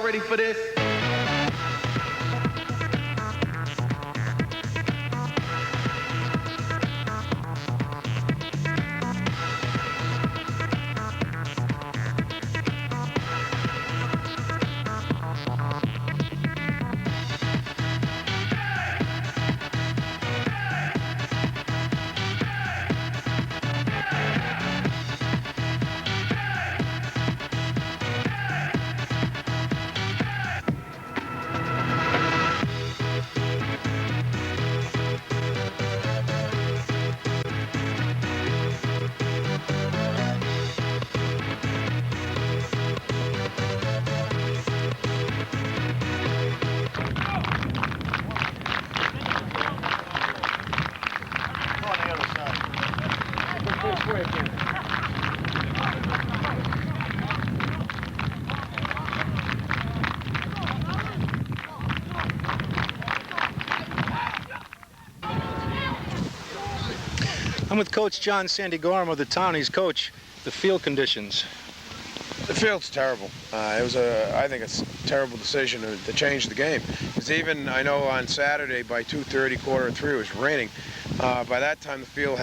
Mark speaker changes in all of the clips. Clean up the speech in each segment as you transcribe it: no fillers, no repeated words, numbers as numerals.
Speaker 1: ready for this?
Speaker 2: I'm with Coach John Sandy Gorham of the Townies. Coach, the field conditions.
Speaker 3: The field's terrible. I think it's a terrible decision to change the game. Because even, I know on Saturday by 2:30, 2:45, it was raining. By that time, the field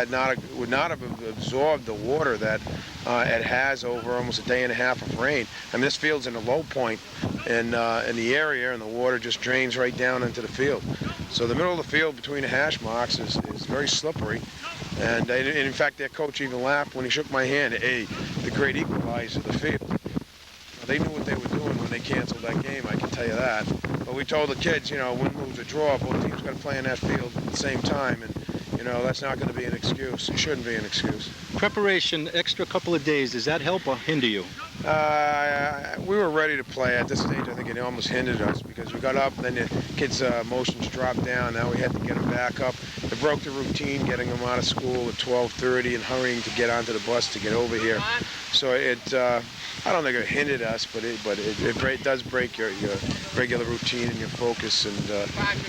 Speaker 3: would not have absorbed the water that it has over almost a day and a half of rain. I mean, this field's in a low point in the area, and the water just drains right down into the field. So the middle of the field between the hash marks is very slippery. And in fact, their coach even laughed when he shook my hand. Hey, the great equalizer of the field. They knew what they were doing when they canceled that game, I can tell you that. But we told the kids, you know, win, lose, or draw, both teams got to play in that field at the same time. And, you know, that's not going to be an excuse. It shouldn't be an excuse.
Speaker 2: Preparation, extra couple of days, does that help or hinder you?
Speaker 3: We were ready to play. At this stage, I think it almost hindered us because we got up, then the kids' emotions dropped down. Now we had to get them back up. It broke the routine, getting them out of school at 12:30 and hurrying to get onto the bus to get over here. So I don't think it hindered us, but it does break your regular routine and your focus. And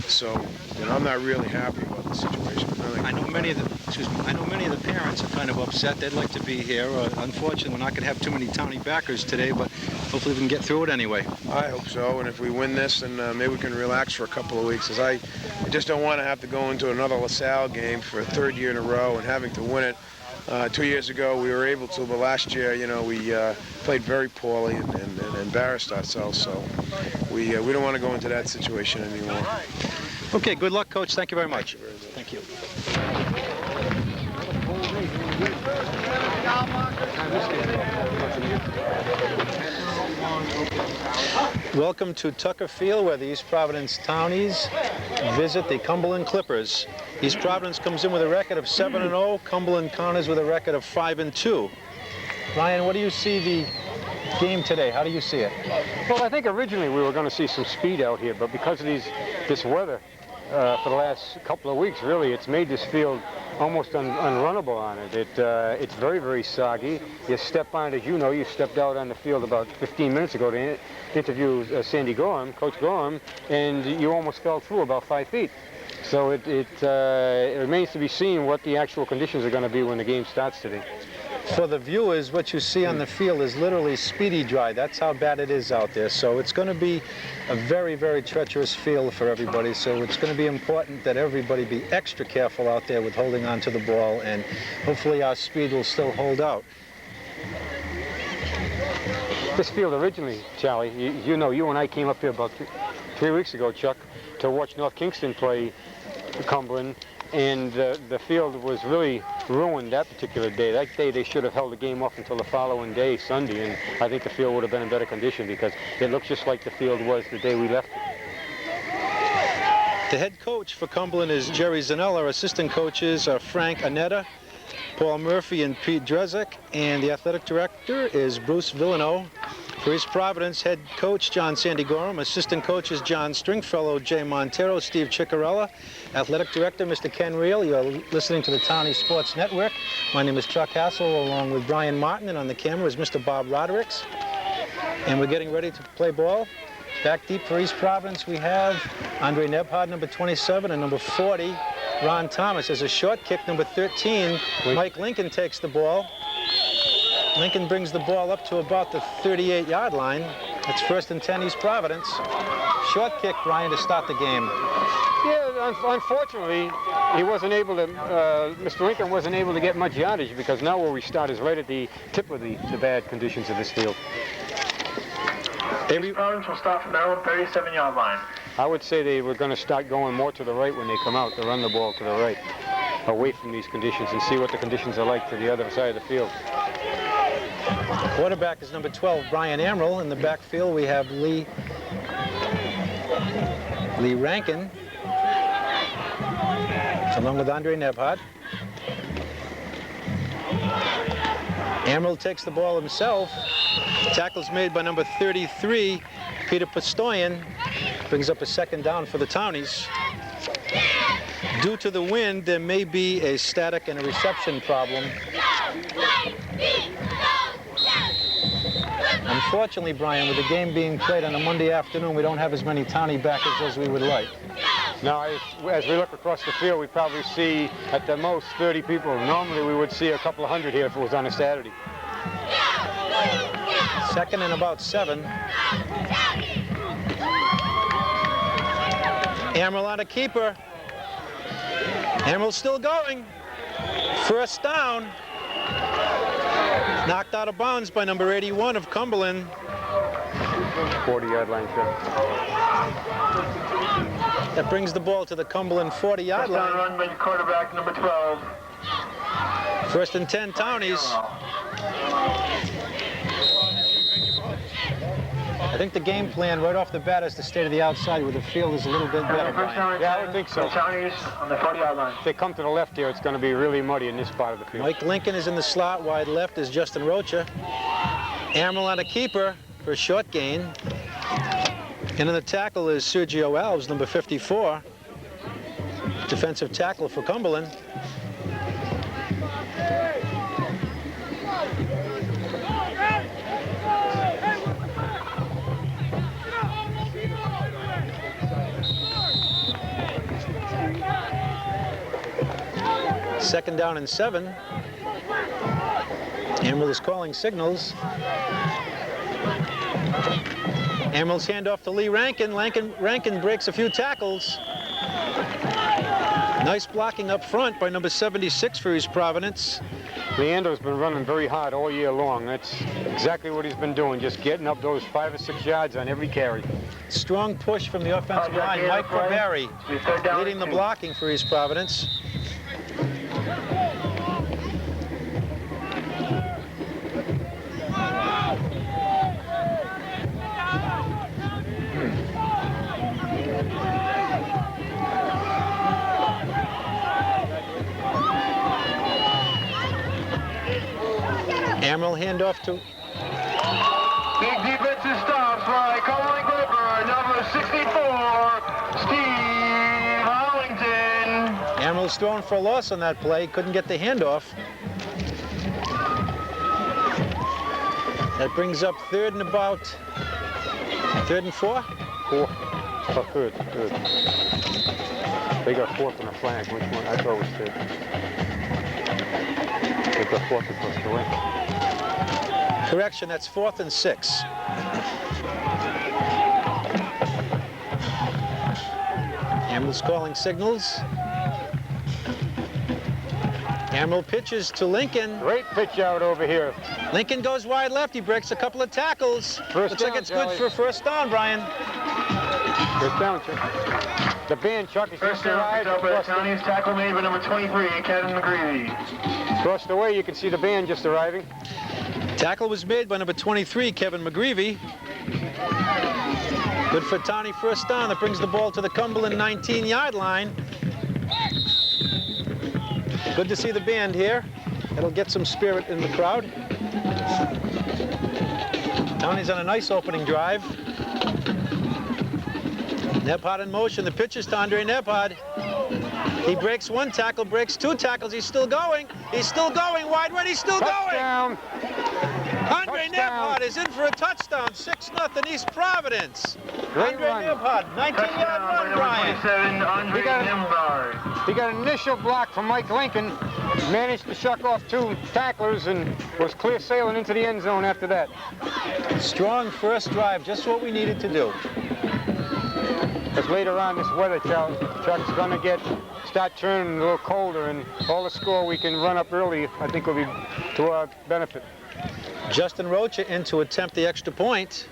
Speaker 3: so, you know, I'm not really happy about the situation.
Speaker 2: I know many of the parents are kind of upset. They'd like to be here. Unfortunately, we're not going to have too many Townie backers today, but hopefully we can get through it anyway.
Speaker 3: I hope so, and if we win this, then maybe we can relax for a couple of weeks. As I just don't want to have to go into another Lasalle game for a third year in a row and having to win it. 2 years ago we were able to, but last year, you know, we played very poorly and embarrassed ourselves. So we don't want to go into that situation anymore.
Speaker 2: Okay, good luck, Coach. Thank you very much. Thank you. Welcome to Tucker Field, where the East Providence Townies visit the Cumberland Clippers. East Providence comes in with a record of 7-0. Cumberland counters with a record of 5-2. Ryan, what do you see the game today? How do you see it?
Speaker 4: Well, I think originally we were going to see some speed out here, but because of this weather for the last couple of weeks, really, it's made this field almost unrunnable on it. It's very, very soggy. You step on it, as you know, you stepped out on the field about 15 minutes ago to interview Sandy Gorham, Coach Gorham, and you almost fell through about 5 feet. So it remains to be seen what the actual conditions are going to be when the game starts today.
Speaker 2: For the viewers, what you see on the field is literally speedy dry. That's how bad it is out there. So it's going to be a very, very treacherous field for everybody. So it's going to be important that everybody be extra careful out there with holding on to the ball, and hopefully our speed will still hold out.
Speaker 4: This field originally, Charlie, you know, you and I came up here about 3 weeks ago, Chuck, to watch North Kingston play Cumberland. And the field was really ruined that particular day. That day they should have held the game off until the following day, Sunday, and I think the field would have been in better condition because it looks just like the field was the day we left it.
Speaker 2: The head coach for Cumberland is Jerry Zanella. Our assistant coaches are Frank Annetta, Paul Murphy, and Pete Drezek, and the athletic director is Bruce Villano. For East Providence, head coach John Sandy Gorham, assistant coaches John Stringfellow, Jay Montero, Steve Ciccarella, athletic director Mr. Ken Reel. You're listening to the Townie Sports Network. My name is Chuck Hassel, along with Brian Martin, and on the camera is Mr. Bob Rodericks. And we're getting ready to play ball. Back deep for East Providence, we have Andre Nebhard, number 27, and number 40, Ron Thomas. There's a short kick, number 13. Mike Lincoln takes the ball. Lincoln brings the ball up to about the 38-yard line. It's 1st and 10 East Providence. Short kick, Brian, to start the game.
Speaker 4: Yeah, unfortunately, he wasn't able to, Mr. Lincoln wasn't able to get much yardage because now where we start is right at the tip of the bad conditions of this field.
Speaker 1: East Providence will start from their own 37-yard line.
Speaker 4: I would say they were going to start going more to the right when they come out, to run the ball to the right, away from these conditions and see what the conditions are like to the other side of the field.
Speaker 2: Quarterback is number 12, Brian Amaral. In the backfield, we have Lee Rankin, along with Andre Nebhard. Amaral takes the ball himself. Tackle's made by number 33, Peter Pistoyan. Brings up a 2nd down for the Townies. Due to the wind, there may be a static and a reception problem. Unfortunately, Brian, with the game being played on a Monday afternoon, we don't have as many Townie backers as we would like.
Speaker 4: Now, as we look across the field, we probably see at the most 30 people. Normally, we would see a couple of hundred here if it was on a Saturday.
Speaker 2: 2nd and about 7. Amaral on a keeper. Amaral's still going. 1st down. Knocked out of bounds by number 81 of Cumberland.
Speaker 4: 40-yard line shot.
Speaker 2: That brings the ball to the Cumberland 40-yard line.
Speaker 1: Run by quarterback number 12.
Speaker 2: 1st and 10 Townies. I think the game plan right off the bat is to stay to the outside where the field is a little bit better.
Speaker 4: Yeah, I would think so.
Speaker 1: Townies on the 40-yard line.
Speaker 4: If they come to the left here, it's going to be really muddy in this part of the field.
Speaker 2: Mike Lincoln is in the slot. Wide left is Justin Rocha. Amaral on a keeper for a short gain. And in the tackle is Sergio Alves, number 54. Defensive tackle for Cumberland. Second down and 7. Amaral is calling signals. Amaral's handoff to Lee Rankin. Rankin breaks a few tackles. Nice blocking up front by number 76 for East Providence.
Speaker 4: Leandro's been running very hard all year long. That's exactly what he's been doing, just getting up those 5 or 6 yards on every carry.
Speaker 2: Strong push from the offensive line. Mike Barberry leading the blocking for East Providence. Amaral handoff to...
Speaker 1: Big defensive stops by Cumberland Clipper, number 64, Steve Hollington.
Speaker 2: Amaral's thrown for a loss on that play. Couldn't get the handoff. That brings up 3rd and about... 3rd and 4?
Speaker 4: 4. Oh, good. They got 4th on the flank. Which one? I thought it was 3rd. They got 4th across the way.
Speaker 2: Correction, that's 4th and 6. Amaral's calling signals. Amaral pitches to Lincoln.
Speaker 4: Great pitch out over here.
Speaker 2: Lincoln goes wide left. He breaks a couple of tackles. Looks like it's good for 1st down, Brian.
Speaker 4: 1st down, Chuck. The band, Chuck, is just arrived.
Speaker 1: Townie's tackle made by number 23, Kevin McGreevy.
Speaker 4: Across the way, you can see the band just arriving.
Speaker 2: Tackle was made by number 23, Kevin McGreevy. Good for Townie, 1st down. That brings the ball to the Cumberland 19-yard line. Good to see the band here. It'll get some spirit in the crowd. Townie's on a nice opening drive. Nebhard in motion. The pitch is to Andre Nebhard. He breaks 1 tackle, breaks 2 tackles. He's still going. He's still going. Wide right. He's still
Speaker 4: Touchdown.
Speaker 2: going. Andre Nebhard is in for a touchdown. 6-0 East Providence.
Speaker 4: Great
Speaker 2: Andre
Speaker 4: run.
Speaker 2: Nebhard, 19-yard run, Brian.
Speaker 1: Andre Nebhard.
Speaker 4: He got an initial block from Mike Lincoln. managed to shuck off 2 tacklers and was clear sailing into the end zone after that.
Speaker 2: Strong first drive, just what we needed to do.
Speaker 4: Because later on, this weather, Chuck's going to start turning a little colder, and all the score we can run up early, I think, will be to our benefit.
Speaker 2: Justin Rocha in to attempt the extra point.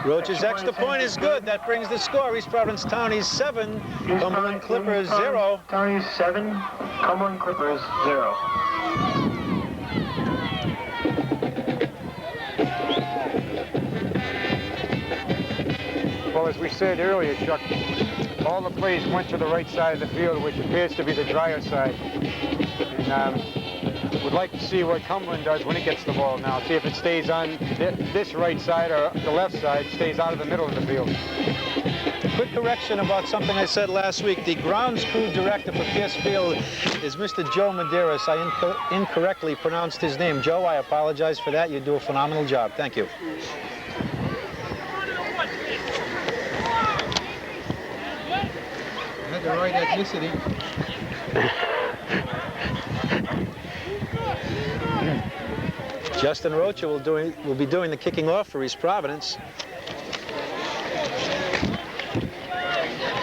Speaker 2: Roach's extra point is good. That brings the score. East Providence Townies 7, Cumberland Clippers 0.
Speaker 1: Townies 7, Cumberland Clippers 0.
Speaker 4: Well, as we said earlier, Chuck, all the plays went to the right side of the field, which appears to be the drier side. And would like to see what Cumberland does when it gets the ball now. See if it stays on this right side or the left side, stays out of the middle of the field.
Speaker 2: Quick correction about something I said last week. The grounds crew director for Pierce Field is Mr. Joe Medeiros. I incorrectly pronounced his name. Joe, I apologize for that. You do a phenomenal job. Thank you. I had the right ethnicity. Justin Rocha will be doing the kicking off for East Providence.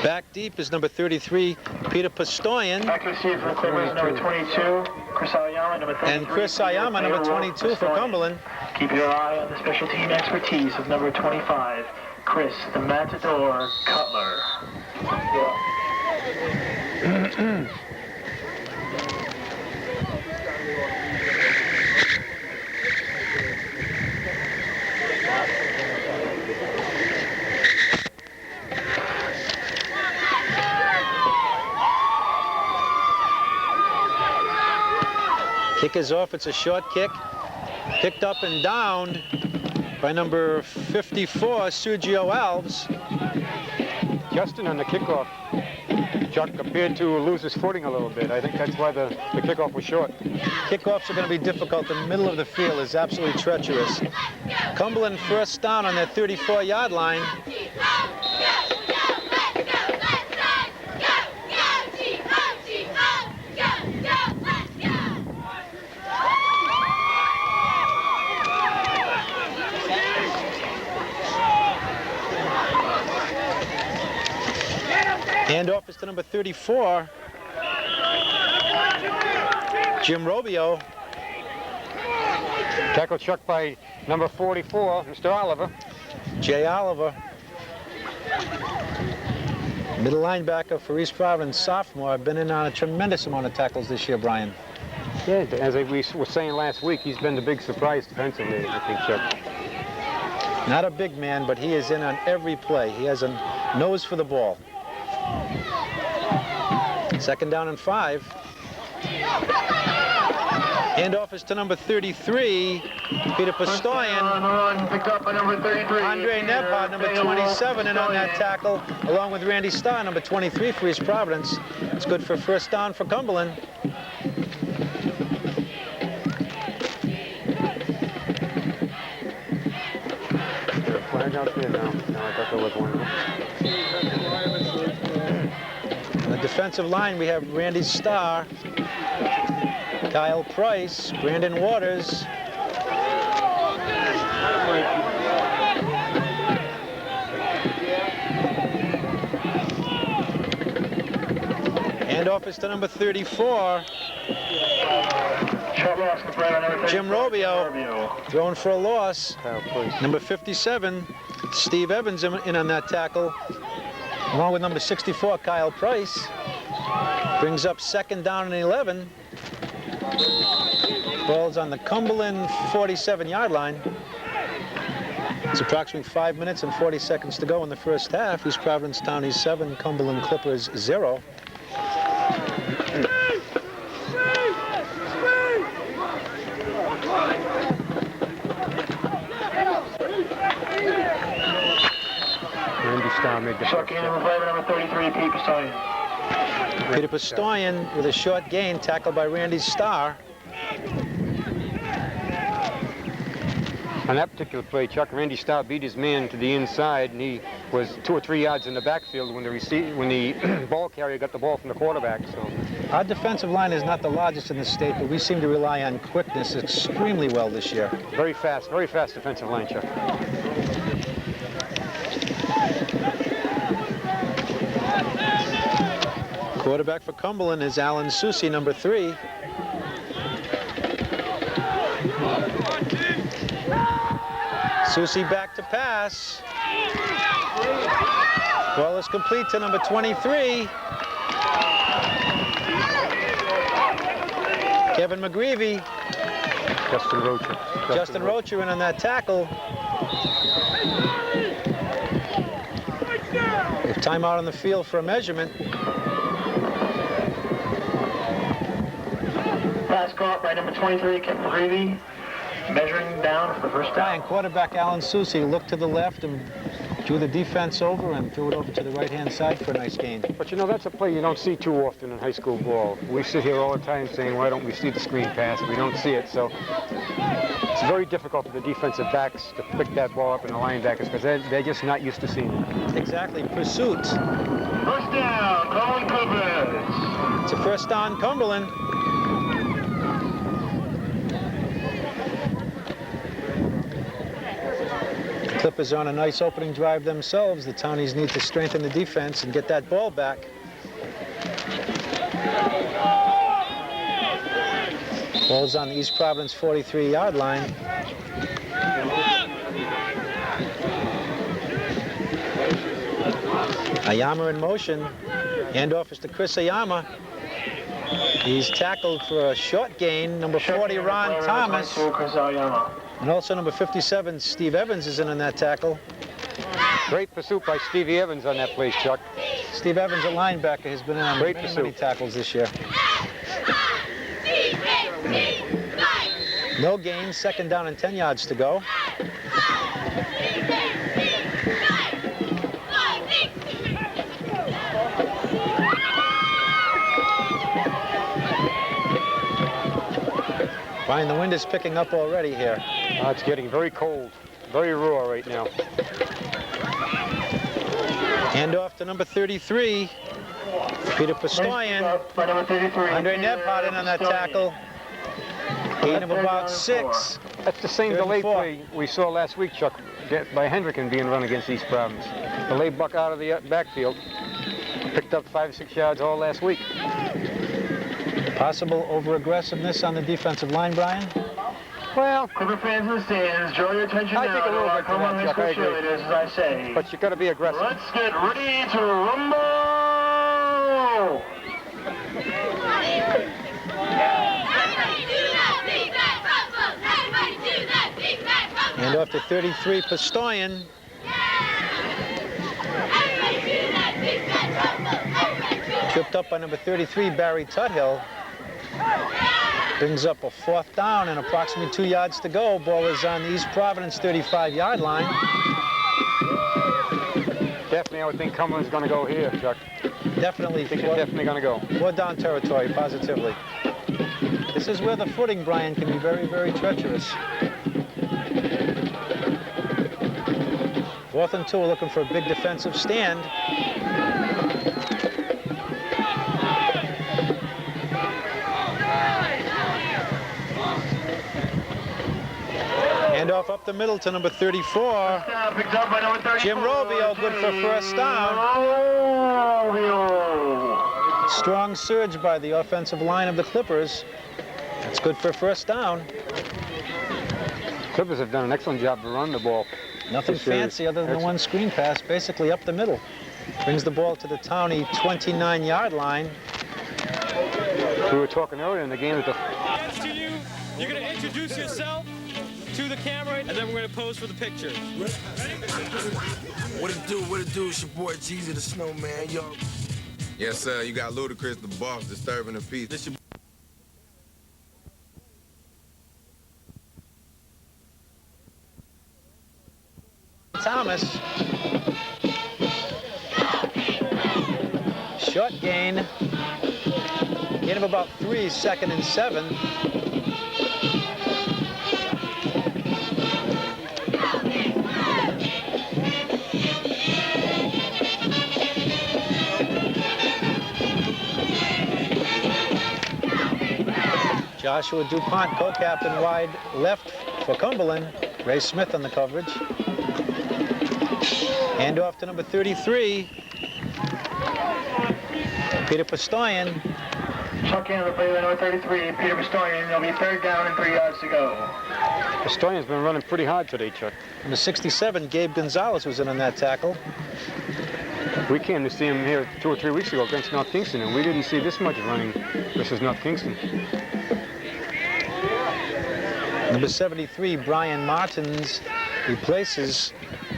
Speaker 2: Back deep is number 33, Peter Pastoyan.
Speaker 1: Back receiver for Clippers, number 22, Chris Ayama, number 33.
Speaker 2: And Chris Ayama, number 22 for Cumberland.
Speaker 1: Keep your eye on the special team expertise of number 25, Chris the Matador Cutler.
Speaker 2: Kick is off. It's a short kick. Picked up and down by number 54, Sergio Alves.
Speaker 4: Justin on the kickoff, Chuck appeared to lose his footing a little bit. I think that's why the kickoff was short.
Speaker 2: Kickoffs are going to be difficult. The middle of the field is absolutely treacherous. Cumberland first down on their 34-yard line. Handoff is to number 34, Jim Robio.
Speaker 4: Tackle Chuck by number 44, Mr. Oliver.
Speaker 2: Jay Oliver. Middle linebacker for East Providence, sophomore. I've been in on a tremendous amount of tackles this year, Brian.
Speaker 4: Yeah, as we were saying last week, he's been the big surprise defensively, I think, Chuck.
Speaker 2: Not a big man, but he is in on every play. He has a nose for the ball. Second down and 5. Handoff is to number 33, Peter Pastoyan.
Speaker 1: Picked up by number 33.
Speaker 2: Andre Nebhard, number 27, in on that tackle, along with Randy Starr, number 23 for East Providence. It's good for first down for Cumberland.
Speaker 4: Flag out there now. No, I thought there was one.
Speaker 2: On the defensive line, we have Randy Starr, Kyle Price, Brandon Waters. Handoff is to number 34. Jim Robio, thrown for a loss. Number 57, Steve Evans in on that tackle, along with number 64, Kyle Price. Brings up second down and 11. Ball's on the Cumberland 47-yard line. It's approximately 5 minutes and 40 seconds to go in the first half. East Providence Townies 7, Cumberland Clippers 0.
Speaker 1: Number 33, Peter Pastoyan.
Speaker 2: Peter Pastoyan with a short gain, tackled by Randy Starr.
Speaker 4: On that particular play, Chuck, Randy Starr beat his man to the inside, and he was 2 or 3 yards in the backfield when the ball carrier got the ball from the quarterback. So
Speaker 2: Our defensive line is not the largest in the state, but we seem to rely on quickness extremely well this year.
Speaker 4: very fast defensive line, Chuck.
Speaker 2: Quarterback for Cumberland is Alan Susi, number 3. Susi back to pass. Ball is complete to number 23. Kevin McGreevy. Justin Rocher in on that tackle. With timeout on the field for a measurement.
Speaker 1: Pass caught by number 23, Kevin McGreevy. Measuring down for the first down.
Speaker 2: And quarterback Alan Susi looked to the left and drew the defense over and threw it over to the right-hand side for a nice gain.
Speaker 4: But you know, that's a play you don't see too often in high school ball. We sit here all the time saying, why don't we see the screen pass? We don't see it, so it's very difficult for the defensive backs to pick that ball up in the linebackers because they're just not used to seeing it.
Speaker 2: Exactly, pursuit.
Speaker 1: First down, Cumberland Clippers.
Speaker 2: It's a first down, Cumberland. The Clippers are on a nice opening drive themselves. The Townies need to strengthen the defense and get that ball back. Ball's on the East Providence 43-yard line. Ayama in motion. Handoff is to Chris Ayama. He's tackled for a short gain. Number 40, Ron Thomas. And also number 57, Steve Evans is in on that tackle.
Speaker 4: Great pursuit by Stevie Evans on that play, Chuck.
Speaker 2: Steve Evans, a linebacker, has been in on many tackles this year. No gain, second down and 10 yards to go. Brian, the wind is picking up already here.
Speaker 4: It's getting very cold, very raw right now.
Speaker 2: Hand off to number 33, Peter Pistoyan. Andre Nebhart in on that tackle. Gain of about 6.
Speaker 4: That's the same delay play we saw last week, Chuck, by Hendricken being run against East Providence. Delay buck out of the backfield. Picked up 5 or 6 yards all last week.
Speaker 2: Possible over-aggressiveness on the defensive line, Brian?
Speaker 4: Well,
Speaker 1: Clipper fans in the stands, draw your attention
Speaker 4: I
Speaker 1: now
Speaker 4: think a little
Speaker 1: to our
Speaker 4: bit to that,
Speaker 1: Cumberland
Speaker 4: Chuck, I
Speaker 1: School
Speaker 4: agree.
Speaker 1: cheerleaders, as I say.
Speaker 4: But you got to be aggressive.
Speaker 1: Let's get ready to rumble!
Speaker 2: Hand off to 33, Pistoyan. Tripped up by number 33, Barry Tuthill. Brings up a 4th down and approximately 2 yards to go. Ball is on the East Providence 35-yard line.
Speaker 4: Definitely, I would think Cumberland's going to go here, Chuck.
Speaker 2: Definitely.
Speaker 4: I think it's definitely going to go.
Speaker 2: 4th down territory, positively. This is where the footing, Brian, can be very, very treacherous. 4th and 2, looking for a big defensive stand. Hand off up the middle to number 34.
Speaker 1: Picked up by number 34.
Speaker 2: Jim Robio, good for first down. Strong surge by the offensive line of the Clippers. That's good for first down.
Speaker 4: Clippers have done an excellent job to run the ball.
Speaker 2: Nothing fancy other than the one screen pass, basically up the middle. Brings the ball to the Townie 29-yard line.
Speaker 4: We were talking earlier in the game that
Speaker 5: To you, you're going to introduce yourself to the camera, and then we're going to pose for the picture.
Speaker 6: What it do? It's your boy Jeezy the Snowman, yo.
Speaker 7: Yes, sir. You got Ludacris, the boss, disturbing the peace.
Speaker 6: This your
Speaker 2: Thomas. Short gain. Gain of about 3, 2nd and 7. Joshua DuPont, co-captain, wide left for Cumberland. Ray Smith on the coverage. Hand off to number 33, Peter Pistoyan.
Speaker 1: Chuck in the play by number 33, Peter Pistoyan. It'll be 3rd down and 3 yards to go.
Speaker 4: Pistoyan's been running pretty hard today, Chuck.
Speaker 2: Number 67, Gabe Gonzalez was in on that tackle.
Speaker 4: We came to see him here 2 or 3 weeks ago against North Kingston, and we didn't see this much running versus North Kingston.
Speaker 2: Number 73, Brian Martins, replaces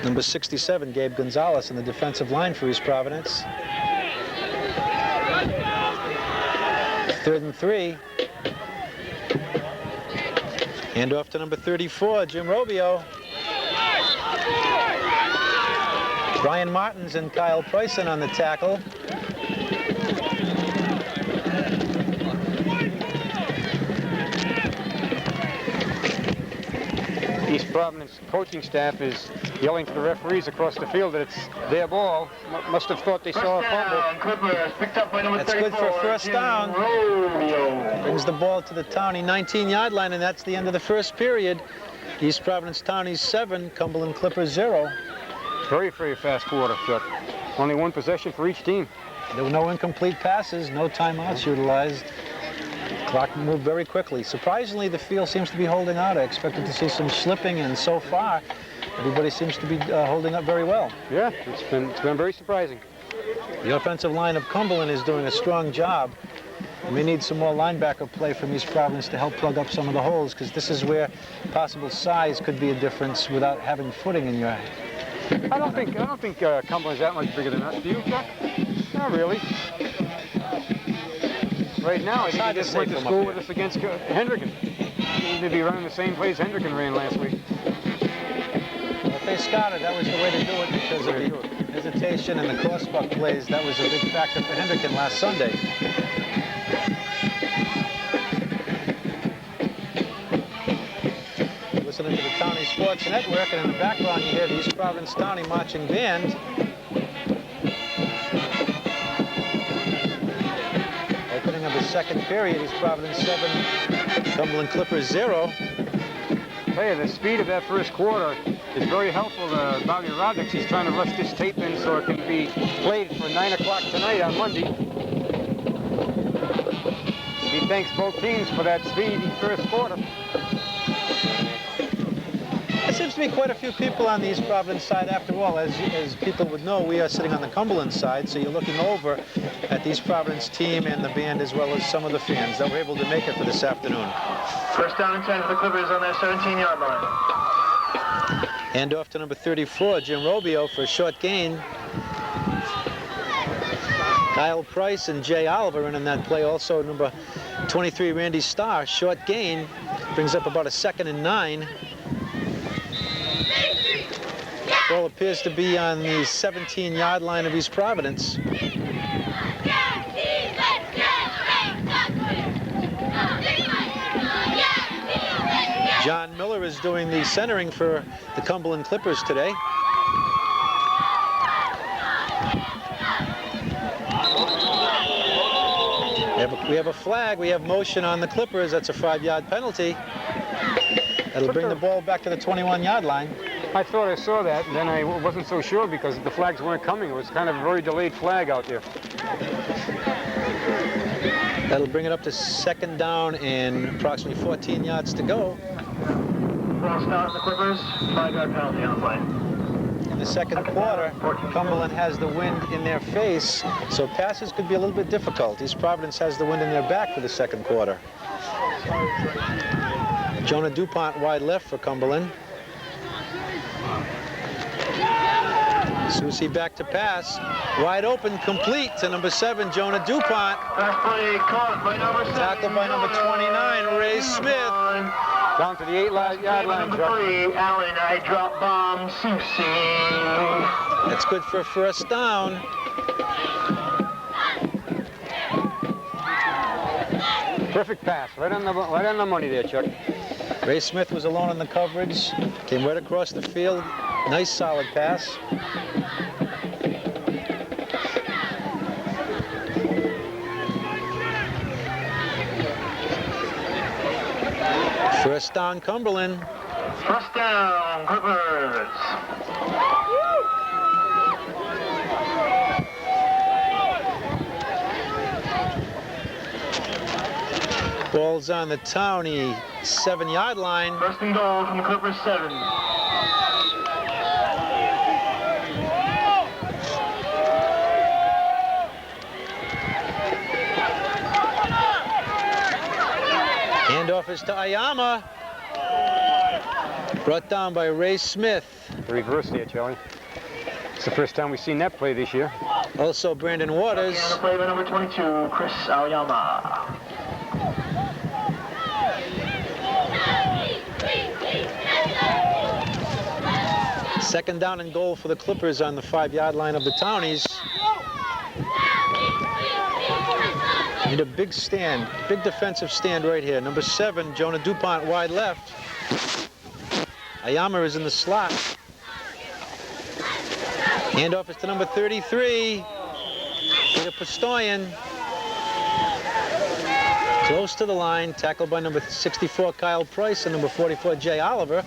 Speaker 2: number 67, Gabe Gonzalez, in the defensive line for East Providence. 3rd and 3. Hand off to number 34, Jim Robio. Brian Martins and Kyle Preussen on the tackle.
Speaker 4: East Providence coaching staff is yelling to the referees across the field that it's their ball. Must have thought they saw a fumble.
Speaker 1: Clippers picked up by number
Speaker 2: That's
Speaker 1: 34.
Speaker 2: good for a first down.
Speaker 1: Romeo.
Speaker 2: Brings the ball to the Townie 19-yard line, and that's the end of the first period. East Providence Townies 7, Cumberland Clippers 0.
Speaker 4: Very, very fast quarter, Chuck. Only 1 possession for each team.
Speaker 2: There were no incomplete passes, no timeouts utilized. Clock moved very quickly. Surprisingly, the field seems to be holding out. I expected to see some slipping, and so far, everybody seems to be holding up very well.
Speaker 4: Yeah, it's been very surprising.
Speaker 2: The offensive line of Cumberland is doing a strong job. We need some more linebacker play from East Providence to help plug up some of the holes, because this is where possible size could be a difference without having footing in your.
Speaker 4: I don't think Cumberland's that much bigger than us. Do you, Chuck? Not really. Right now, I think he just went to school with us against Hendricken. They'd be running the same plays Hendricken ran last week.
Speaker 2: If they scouted, that was the way to do it, because of the hesitation and the crossbuck plays. That was a big factor for Hendricken last Sunday. Listening to the Townie Sports Network, and in the background you hear the East Providence Townie marching band. Opening of the second period, East Providence 7, Cumberland Clippers 0.
Speaker 4: Hey, the speed of that first quarter is very helpful to Rodericks. He's trying to rush this tape in so it can be played for 9 o'clock tonight on Monday. He thanks both teams for that speedy first quarter.
Speaker 2: There seems to be quite a few people on the East Providence side after all. As people would know, we are sitting on the Cumberland side, so you're looking over at the East Providence team and the band, as well as some of the fans that were able to make it for this afternoon.
Speaker 1: First down and 10 for the Clippers on their 17-yard line.
Speaker 2: Hand off to number 34, Jim Robio, for a short gain. Kyle Price and Jay Oliver in on that play. Also number 23, Randy Starr, short gain, brings up about a 2nd and 9. Ball appears to be on the 17-yard line of East Providence. John Miller is doing the centering for the Cumberland Clippers today. We have a flag. We have motion on the Clippers. That's a 5-yard penalty. That'll bring the ball back to the 21-yard line.
Speaker 4: I thought I saw that, and then I wasn't so sure because the flags weren't coming. It was kind of a very delayed flag out there.
Speaker 2: That'll bring it up to 2nd down and approximately 14 yards to go.
Speaker 1: Cross down the Clippers, 5-yard penalty on the play.
Speaker 2: In the second quarter, Cumberland has the wind in their face, so passes could be a little bit difficult. East Providence has the wind in their back for the second quarter. Jonah DuPont wide left for Cumberland. Susie back to pass. Wide open, complete to number 7, Jonah DuPont.
Speaker 1: Pass play caught by number 7.
Speaker 2: Tackled by number 29, Ray Smith.
Speaker 4: Down to the 8-yard line,
Speaker 1: Number
Speaker 4: Chuck.
Speaker 1: 3, Allen, I drop bomb, Susie.
Speaker 2: That's good for a first down.
Speaker 4: Perfect pass, right on the money there, Chuck.
Speaker 2: Ray Smith was alone in the coverage. Came right across the field. Nice, solid pass. First down, Cumberland.
Speaker 1: First down, Clippers.
Speaker 2: Ball's on the Townie 7-yard line.
Speaker 1: First and goal from the Clippers 7.
Speaker 2: Handoff is to Ayama. Brought down by Ray Smith.
Speaker 4: The reverse there, Charlie. It's the first time we've seen that play this year.
Speaker 2: Also Brandon Waters.
Speaker 1: On the play by number 22, Chris Aoyama.
Speaker 2: Second down and goal for the Clippers on the 5-yard line of the Townies. Need a big stand, big defensive stand right here. Number 7, Jonah DuPont, wide left. Ayama is in the slot. Handoff is to number 33, Peter Pistoyan. Close to the line, tackled by number 64, Kyle Price, and number 44, Jay Oliver.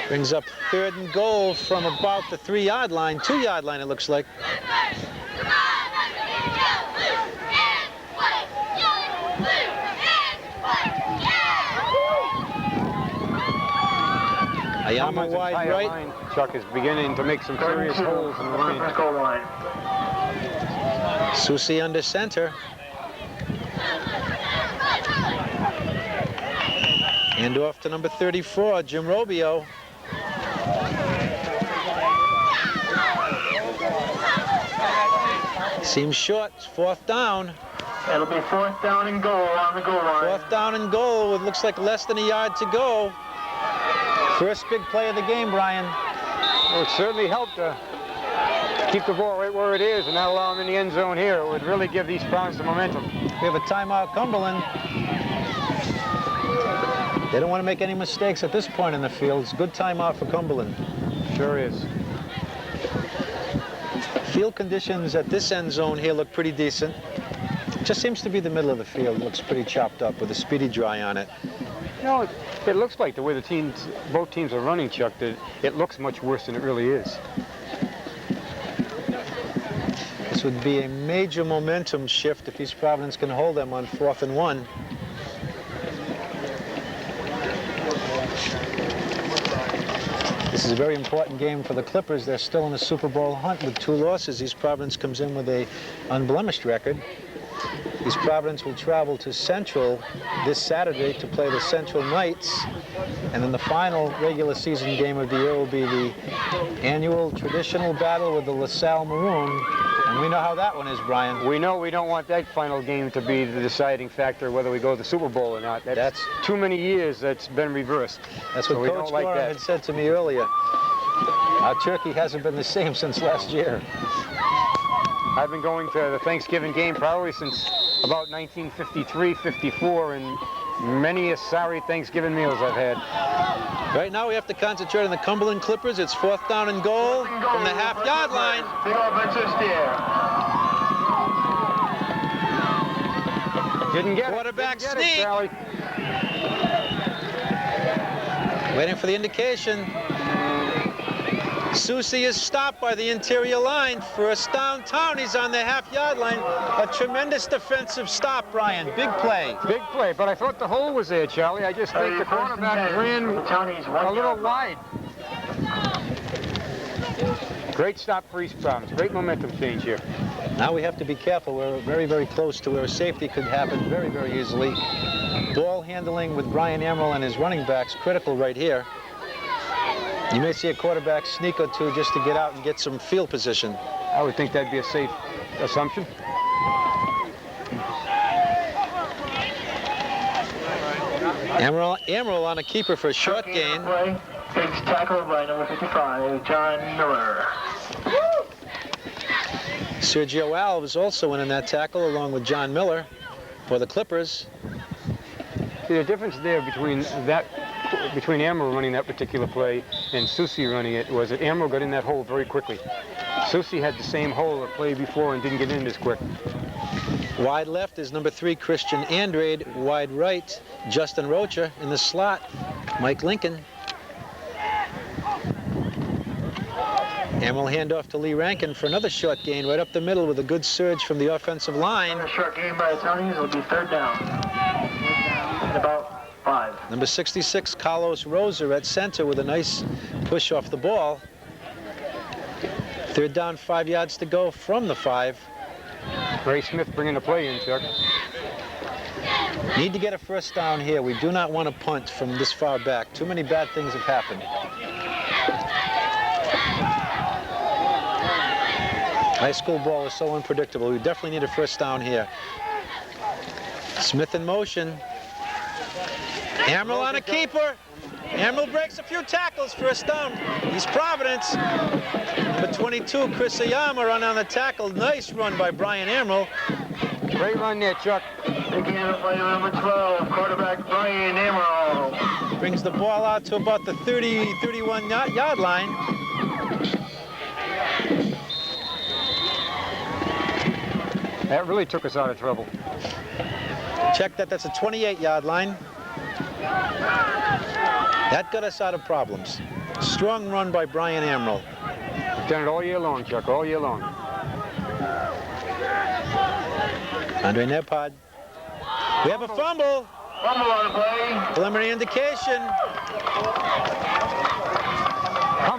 Speaker 2: Brings up 3rd and goal from about the 3-yard line, 2-yard line it looks like. Ayama wide right.
Speaker 4: Line, Chuck is beginning to make some serious holes in the line.
Speaker 2: Susi under center. Hand off to number 34, Jim Robio. Seems short, it's 4th down.
Speaker 1: It'll be 4th down and goal on the goal line.
Speaker 2: 4th down and goal with looks like less than a yard to go. First big play of the game, Brian.
Speaker 4: Well, it certainly helped to keep the ball right where it is and not allow them in the end zone here. It would really give these Browns the momentum.
Speaker 2: We have a timeout, Cumberland. They don't want to make any mistakes at this point in the field. It's a good timeout for Cumberland.
Speaker 4: Sure is.
Speaker 2: Field conditions at this end zone here look pretty decent. Just seems to be the middle of the field. It looks pretty chopped up with a speedy dry on it.
Speaker 4: You know, it looks like the way both teams are running, Chuck, that it looks much worse than it really is.
Speaker 2: This would be a major momentum shift if East Providence can hold them on 4th and 1. This is a very important game for the Clippers. They're still in the Super Bowl hunt with 2 losses. East Providence comes in with a unblemished record. East Providence will travel to Central this Saturday to play the Central Knights. And then the final regular season game of the year will be the annual traditional battle with the Lasalle Maroon. And we know how that one is, Brian.
Speaker 4: We know we don't want that final game to be the deciding factor whether we go to the Super Bowl or not. That's too many years that's been reversed.
Speaker 2: That's what Coach Gorham had said to me earlier. Our turkey hasn't been the same since last year.
Speaker 4: I've been going to the Thanksgiving game probably since about 1953, 54, and many a sorry Thanksgiving meals I've had.
Speaker 2: Right now we have to concentrate on the Cumberland Clippers. It's 4th down and goal from the half-yard line.
Speaker 1: Big offensive steer.
Speaker 4: Didn't get
Speaker 2: Quarterback
Speaker 4: it.
Speaker 2: sneak.
Speaker 4: Sally.
Speaker 2: Waiting for the indication. Susi is stopped by the interior line. First down, Townies on the half-yard line. A tremendous defensive stop, Brian. Big play.
Speaker 4: Big play, but I thought the hole was there, Charlie. I just think the cornerback ran a little wide. Great stop for East Providence. Great momentum change here.
Speaker 2: Now we have to be careful. We're very, very close to where a safety could happen very, very easily. Ball handling with Brian Emerald and his running backs critical right here. You may see a quarterback sneak or two just to get out and get some field position.
Speaker 4: I would think that'd be a safe assumption.
Speaker 2: Emerald on a keeper for a short gain.
Speaker 1: Big tackle by number 55, John Miller.
Speaker 2: Sergio Alves also in that tackle along with John Miller for the Clippers.
Speaker 4: See, the difference there between Amro running that particular play and Susie running it was that Amro got in that hole very quickly. Susie had the same hole the play before and didn't get in as quick.
Speaker 2: Wide left is number 3, Christian Andrade. Wide right, Justin Rocha. In the slot, Mike Lincoln. Amro handoff to Lee Rankin for another short gain right up the middle with a good surge from the offensive line.
Speaker 1: A short gain by the Townies. It'll be third down. And about 5.
Speaker 2: Number 66, Carlos Rosa at center with a nice push off the ball. Third down, 5 yards to go from the 5.
Speaker 4: Ray Smith bringing the play in, Chuck.
Speaker 2: Need to get a first down here. We do not want to punt from this far back. Too many bad things have happened. High school ball is so unpredictable. We definitely need a first down here. Smith in motion. Amro on a keeper. Amro breaks a few tackles. First down. He's Providence. Number 22, Chris Ayama run on the tackle. Nice run by Brian Amro.
Speaker 4: Great run there, Chuck.
Speaker 1: Taking out play number 12, quarterback Brian Amro.
Speaker 2: Brings the ball out to about the 31 yard line.
Speaker 4: That really took us out of trouble.
Speaker 2: Check that, that's a 28-yard line. That got us out of problems. Strong run by Brian Amro.
Speaker 4: Done it all year long, Chuck, all year long.
Speaker 2: Andre Nepod. We have a fumble.
Speaker 1: Fumble on the play.
Speaker 2: Preliminary indication.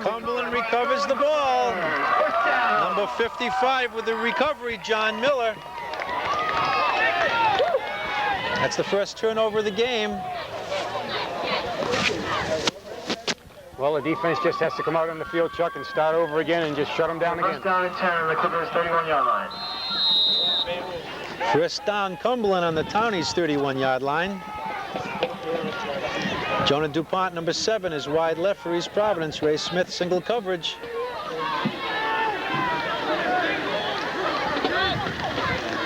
Speaker 2: Cumberland recovers the ball.
Speaker 1: First down.
Speaker 2: Number 55 with the recovery, John Miller. That's the first turnover of the game.
Speaker 4: Well, the defense just has to come out on the field, Chuck, and start over again and just shut them down again.
Speaker 1: First down and 10 on the Clippers' 31-yard line.
Speaker 2: First down, Cumberland on the Townies' 31-yard line. Jonah DuPont, number 7, is wide left for East Providence. Ray Smith, single coverage.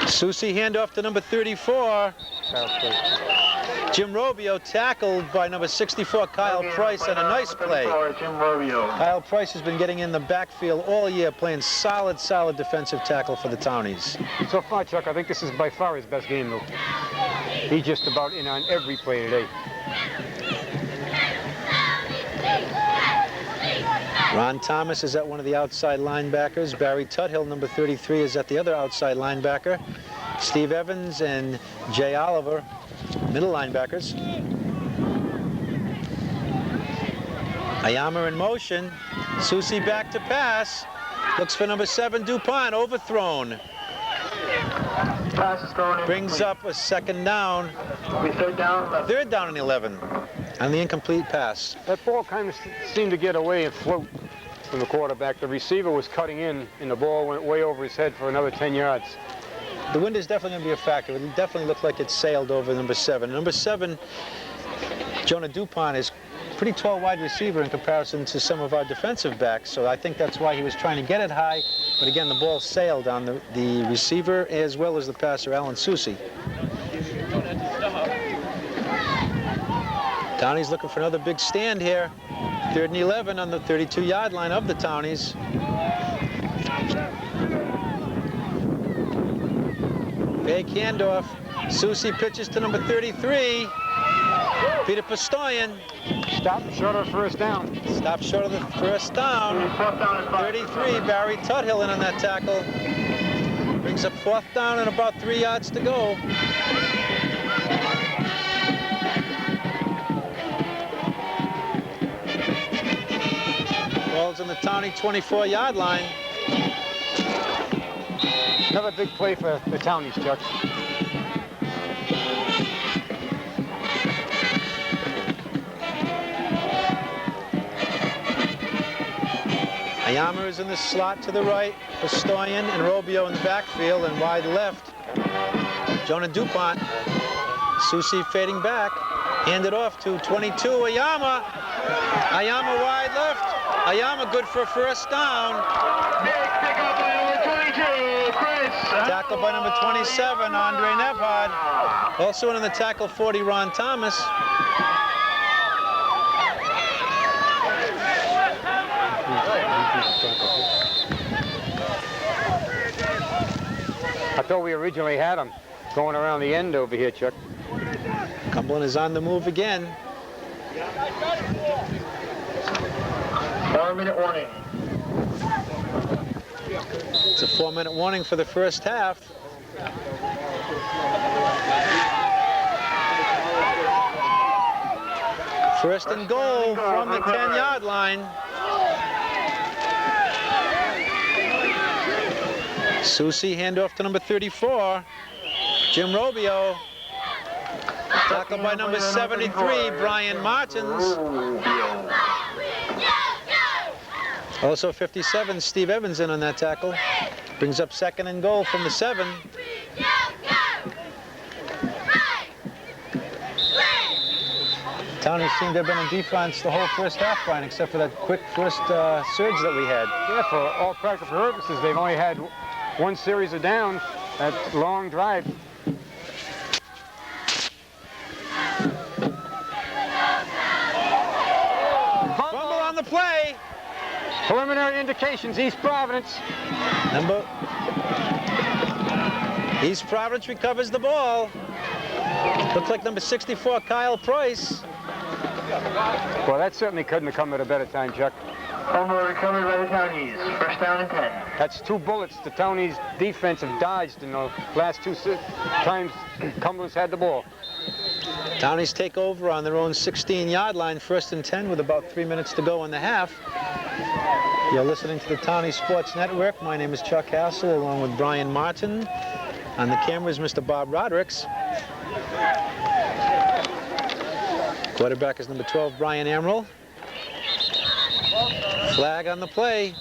Speaker 2: Susie handoff to number 34. Jim Robio tackled by number 64, Kyle Price, on a nice play.
Speaker 1: Jim Robio.
Speaker 2: Kyle Price has been getting in the backfield all year, playing solid defensive tackle for the Townies.
Speaker 4: So far, Chuck, I think this is by far his best game, though. He's just about in on every play today.
Speaker 2: Ron Thomas is at one of the outside linebackers. Barry Tuthill, number 33, is at the other outside linebacker. Steve Evans and Jay Oliver, middle linebackers. Ayama in motion. Susie back to pass. Looks for number 7, DuPont, overthrown.
Speaker 1: Pass is thrown in.
Speaker 2: Brings up a second down.
Speaker 1: Third down.
Speaker 2: Third down and 11 on the incomplete pass.
Speaker 4: That ball kind of seemed to get away and float from the quarterback. The receiver was cutting in, and the ball went way over his head for another 10 yards.
Speaker 2: The wind is definitely going to be a factor. It definitely looked like it sailed over number 7. Number 7, Jonah DuPont, is a pretty tall wide receiver in comparison to some of our defensive backs, so I think that's why he was trying to get it high. But again, the ball sailed on the receiver as well as the passer, Alan Susie. Townie's looking for another big stand here. 3rd and 11 on the 32-yard line of the Townies. Fake handoff. Susie pitches to number 33. Peter Pistoyan.
Speaker 4: Stop short of first down.
Speaker 2: Stop short of the first down. 33, Barry Tuthill in on that tackle. Brings up 4th down and about 3 yards to go. Ball's on the Townie 24-yard line.
Speaker 4: Another big play for the Townies, Chuck.
Speaker 2: Ayama is in the slot to the right. Pistoyan and Robio in the backfield, and wide left, Jonah DuPont. Susie fading back. Handed off to 22, Ayama. Ayama wide left. Ayama good for a first down.
Speaker 1: Big pickup by number 22. Chris.
Speaker 2: Tackle by number 27, Andre Nebhard. Also in on the tackle, 40, Ron Thomas.
Speaker 4: I thought we originally had him going around the end over here, Chuck.
Speaker 2: Cumberland is on the move again.
Speaker 1: 4-minute warning.
Speaker 2: It's a 4-minute warning for the first half. First and goal from the 10-yard line. Susi, handoff to number 34, Jim Robio. Tackle by number 73, Brian Martins. Also 57, Steve Evans in on that tackle. Brings up second and goal from the 7. Townie seemed to have been in defense the whole first half, Brian, except for that quick first surge that we had.
Speaker 4: Yeah, for all practical purposes, they've only had one series of downs, that long drive.
Speaker 2: Fumble on the play.
Speaker 4: Preliminary indications, East Providence.
Speaker 2: East Providence recovers the ball. Looks like number 64, Kyle Price.
Speaker 4: Well, that certainly couldn't have come at a better time, Chuck.
Speaker 1: Fumble recovered by the Townies. First down and 10.
Speaker 4: That's 2 bullets the Townies defense have dodged in the last 2 times Cumberland's had the ball.
Speaker 2: Townies take over on their own 16-yard line, first and 10 with about 3 minutes to go in the half. You're listening to the Townie Sports Network. My name is Chuck Hassel, along with Brian Martin. On the camera is Mr. Bob Rodericks. Quarterback is number 12, Brian Amaral. Flag on the play.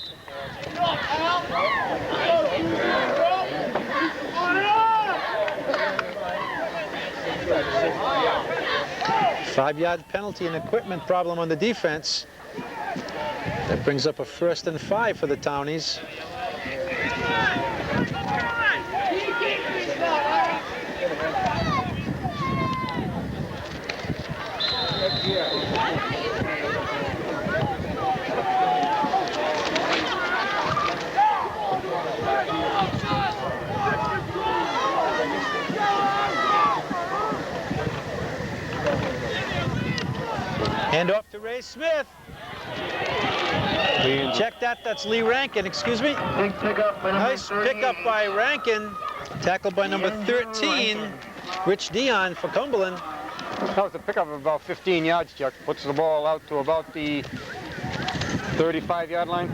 Speaker 2: Five-yard penalty and equipment problem on the defense. That brings up a first and 5 for the Townies. Hand off to Ray Smith. Check that, that's Lee Rankin, excuse me.
Speaker 1: Big pickup by number
Speaker 2: Nice pickup by Rankin. Tackled by number 13, Rich Dion for Cumberland.
Speaker 4: That was a pickup of about 15 yards, Chuck. Puts the ball out to about the 35-yard line.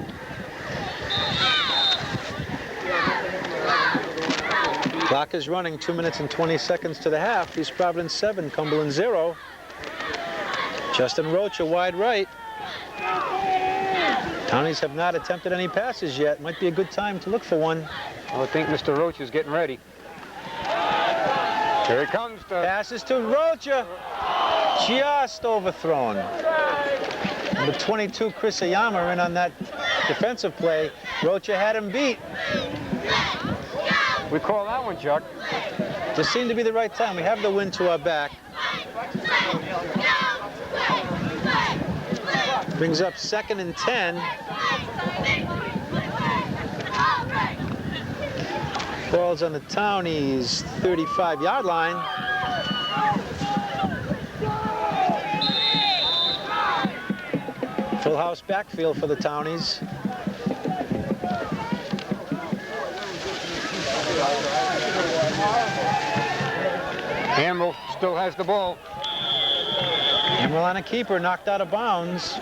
Speaker 2: Clock is running, 2 minutes and 20 seconds to the half. East Providence 7, Cumberland 0. Justin Roach, a wide right. Townies have not attempted any passes yet. Might be a good time to look for one.
Speaker 4: I think Mr. Roach is getting ready. Here he comes.
Speaker 2: Passes to Rocha. Just overthrown. Number 22, Chris Ayama, in on that defensive play. Rocha had him beat.
Speaker 4: We call that one, Chuck.
Speaker 2: Just seemed to be the right time. We have the wind to our back. Brings up second and 10. Ball's on the Townies' 35-yard line. Full house backfield for the Townies.
Speaker 4: Amaral still has the ball.
Speaker 2: Amaral on a keeper, knocked out of bounds.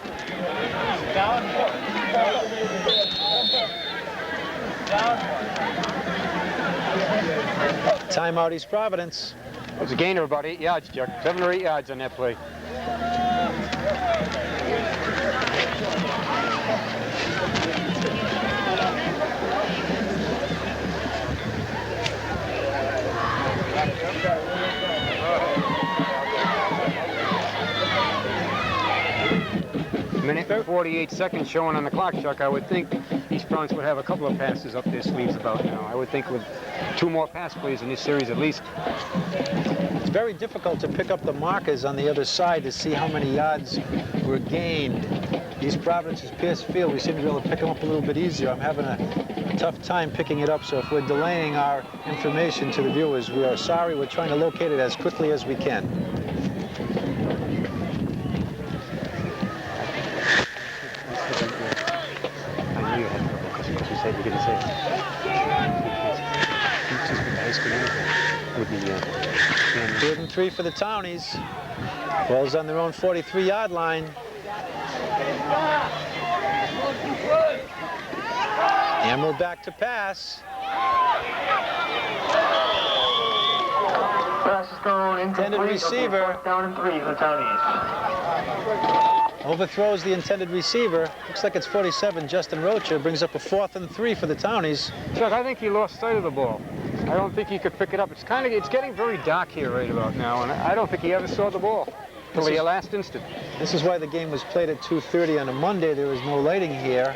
Speaker 2: Timeout East Providence.
Speaker 4: It was a gain of about 8 yards, Chuck. 7 or 8 yards on that play. Minute and 48 seconds showing on the clock, Chuck. I would think East Providence would have a couple of passes up their sleeves about now. I would think with 2 more pass plays in this series at least.
Speaker 2: It's very difficult to pick up the markers on the other side to see how many yards were gained. East Providence's Pierce Field, we seem to be able to pick them up a little bit easier. I'm having a tough time picking it up, so if we're delaying our information to the viewers, we are sorry. We're trying to locate it as quickly as we can.
Speaker 4: I knew you had trouble because you said you didn't say it.
Speaker 2: 3rd and 3 for the Townies. Ball's on their own 43-yard line. Emerald back to pass.
Speaker 1: Pass is thrown
Speaker 2: Intended receiver.
Speaker 1: 4th down and 3 for the Townies.
Speaker 2: Overthrows the intended receiver. Looks like it's 47, Justin Rocha. Brings up a 4th and 3 for the Townies.
Speaker 4: Chuck, I think he lost sight of the ball. I don't think he could pick it up. It's getting very dark here right about now, and I don't think he ever saw the ball till the last instant.
Speaker 2: This is why the game was played at 2:30 on a Monday. There was no lighting here.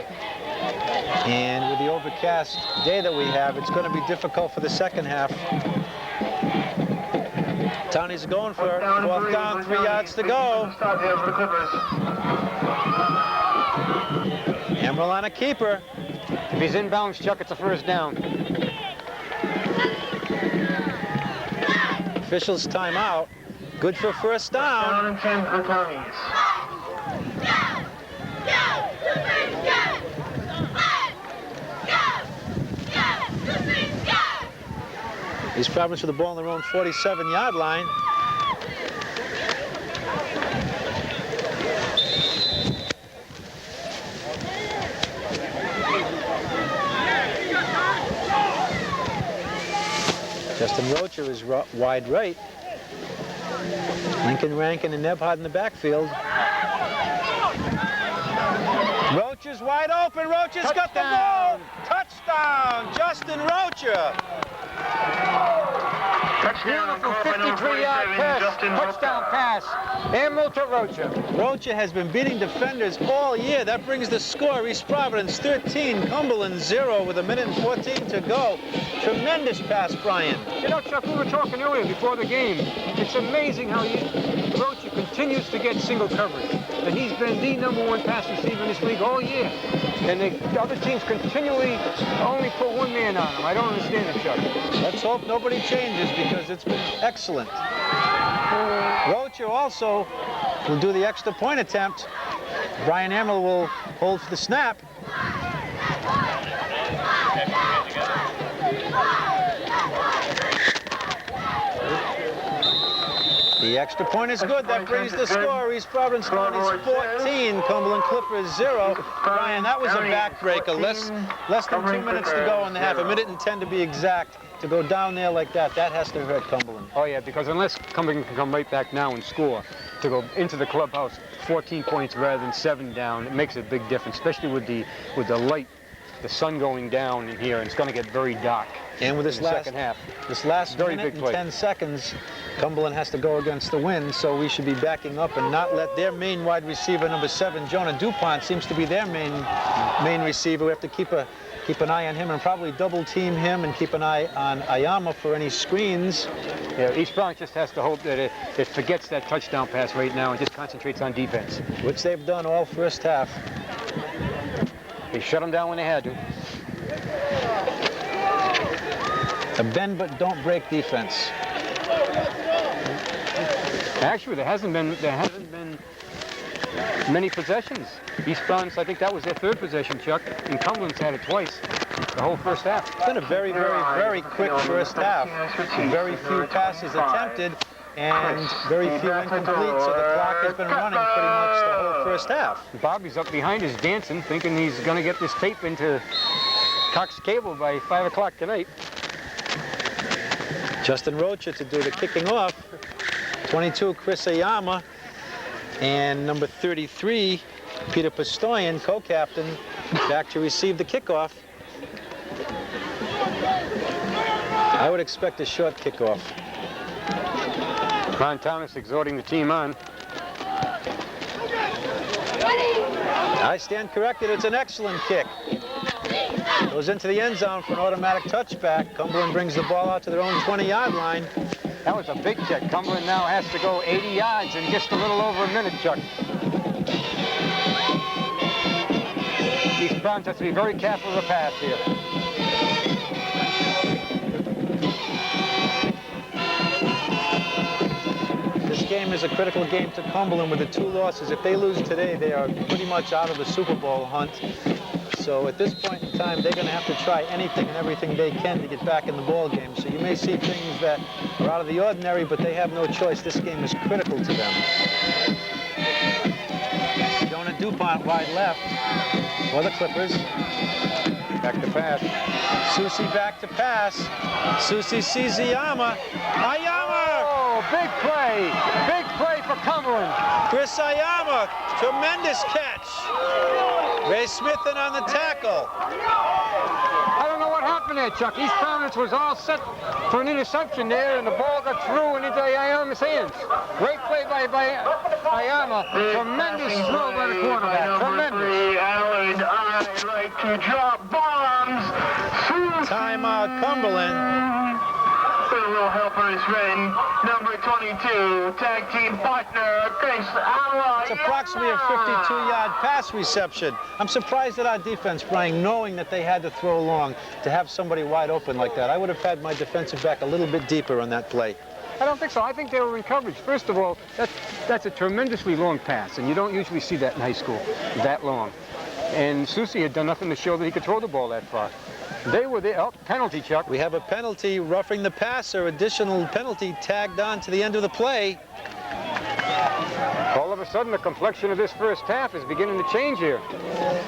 Speaker 2: And with the overcast day that we have, it's going to be difficult for the second half. Townies are going for it. 4th down, 3 yards to go. Emerald on a keeper.
Speaker 4: If he's inbounds, Chuck, it's a 1st down.
Speaker 2: Officials timeout. Good for 1st down.
Speaker 1: Down and 10 for the Townies.
Speaker 2: East Providence with the ball on their own 47-yard line. Justin Rocha is wide right. Lincoln Rankin and Nebhard in the backfield. Rocha's wide open. Rocha's got the ball. Touchdown, Justin Rocha.
Speaker 4: Beautiful 53-yard pass, touchdown pass, Emerald to Rocha.
Speaker 2: Rocha has been beating defenders all year. That brings the score. East Providence 13, Cumberland 0 with 1:14 to go. Tremendous pass, Brian.
Speaker 4: You know, Chuck, we were talking earlier before the game. It's amazing how Rocha continues to get single coverage. And he's been the #1 pass receiver in this league all year. And the other teams continually only put 1 man on him. I don't understand it, Chuck.
Speaker 2: Let's hope nobody changes because it's been excellent. Rocha also will do the extra point attempt. Brian Emerald will hold for the snap. The extra point is good. That brings the score. East Providence Townies 14, Cumberland Clippers 0. Brian, that was a backbreaker. Less than 2 minutes to go in the half, 1:10 to be exact. To go down there like that, that has to hurt Cumberland.
Speaker 4: Oh yeah, because unless Cumberland can come right back now and score, to go into the clubhouse 14 points rather than 7 down, it makes a big difference, especially with the light, the sun going down in here, and it's going to get very dark.
Speaker 2: And with this
Speaker 4: second half,
Speaker 2: this last
Speaker 4: very
Speaker 2: minute
Speaker 4: big
Speaker 2: and
Speaker 4: play.
Speaker 2: 10 seconds, Cumberland has to go against the wind, so we should be backing up and not let their main wide receiver, number 7, Jonah DuPont, seems to be their main receiver. We have to keep an eye on him and probably double team him and keep an eye on Ayama for any screens.
Speaker 4: Yeah, East Providence just has to hope that it forgets that touchdown pass right now and just concentrates on defense.
Speaker 2: Which they've done all first half.
Speaker 4: They shut them down when they had to.
Speaker 2: A bend but don't break defense.
Speaker 4: Actually, there hasn't been many possessions. East Providence, I think that was their 3rd possession, Chuck, and Cumberland's had it twice the whole first half.
Speaker 2: It's been a very, very, very quick first half. Very few passes attempted and very few incomplete, so the clock has been running pretty much the whole first half.
Speaker 4: Bobby's up behind us dancing, thinking he's going to get this tape into Cox Cable by 5 o'clock tonight.
Speaker 2: Justin Rocha to do the kicking off. 22, Chris Ayama. And number 33, Peter Pistoyan, co-captain, back to receive the kickoff. I would expect a short kickoff.
Speaker 4: Ron Thomas exhorting the team on.
Speaker 2: I stand corrected. It's an excellent kick. Goes into the end zone for an automatic touchback. Cumberland brings the ball out to their own 20-yard line.
Speaker 4: That was a big kick. Cumberland now has to go 80 yards in just a little over a minute, Chuck. These Browns have to be very careful of the pass here.
Speaker 2: This game is a critical game to Cumberland with the 2 losses. If they lose today, they are pretty much out of the Super Bowl hunt. So at this point in time, they're going to have to try anything and everything they can to get back in the ball game. So you may see things that are out of the ordinary, but they have no choice. This game is critical to them. Jonah DuPont wide left for the Clippers.
Speaker 4: Back to pass.
Speaker 2: Susie back to pass. Susie sees Ayama. Ayama!
Speaker 4: Oh, big play. Big play for Cumberland.
Speaker 2: Chris Ayama, tremendous catch. Ray Smith in on the tackle.
Speaker 4: I don't know what happened there, Chuck. East Providence was all set for an interception there, and the ball got through and into Ayama's hands. Great play by Ayama. Tremendous throw by the quarterback. Tremendous.
Speaker 1: Allen, I like to drop bombs.
Speaker 2: Timeout, Cumberland.
Speaker 1: Little helpers ring. Number 22, tag team partner, Chris Allen.
Speaker 2: It's approximately a 52-yard pass reception. I'm surprised at our defense, Brian, knowing that they had to throw long to have somebody wide open like that. I would have had my defensive back a little bit deeper on that play.
Speaker 4: I don't think so. I think they were in coverage. First of all, that's a tremendously long pass, and you don't usually see that in high school, that long. And Susie had done nothing to show that he could throw the ball that far. They were there. Oh, penalty, Chuck.
Speaker 2: We have a penalty, roughing the passer, additional penalty tagged on to the end of the play.
Speaker 4: All of a sudden, the complexion of this first half is beginning to change here.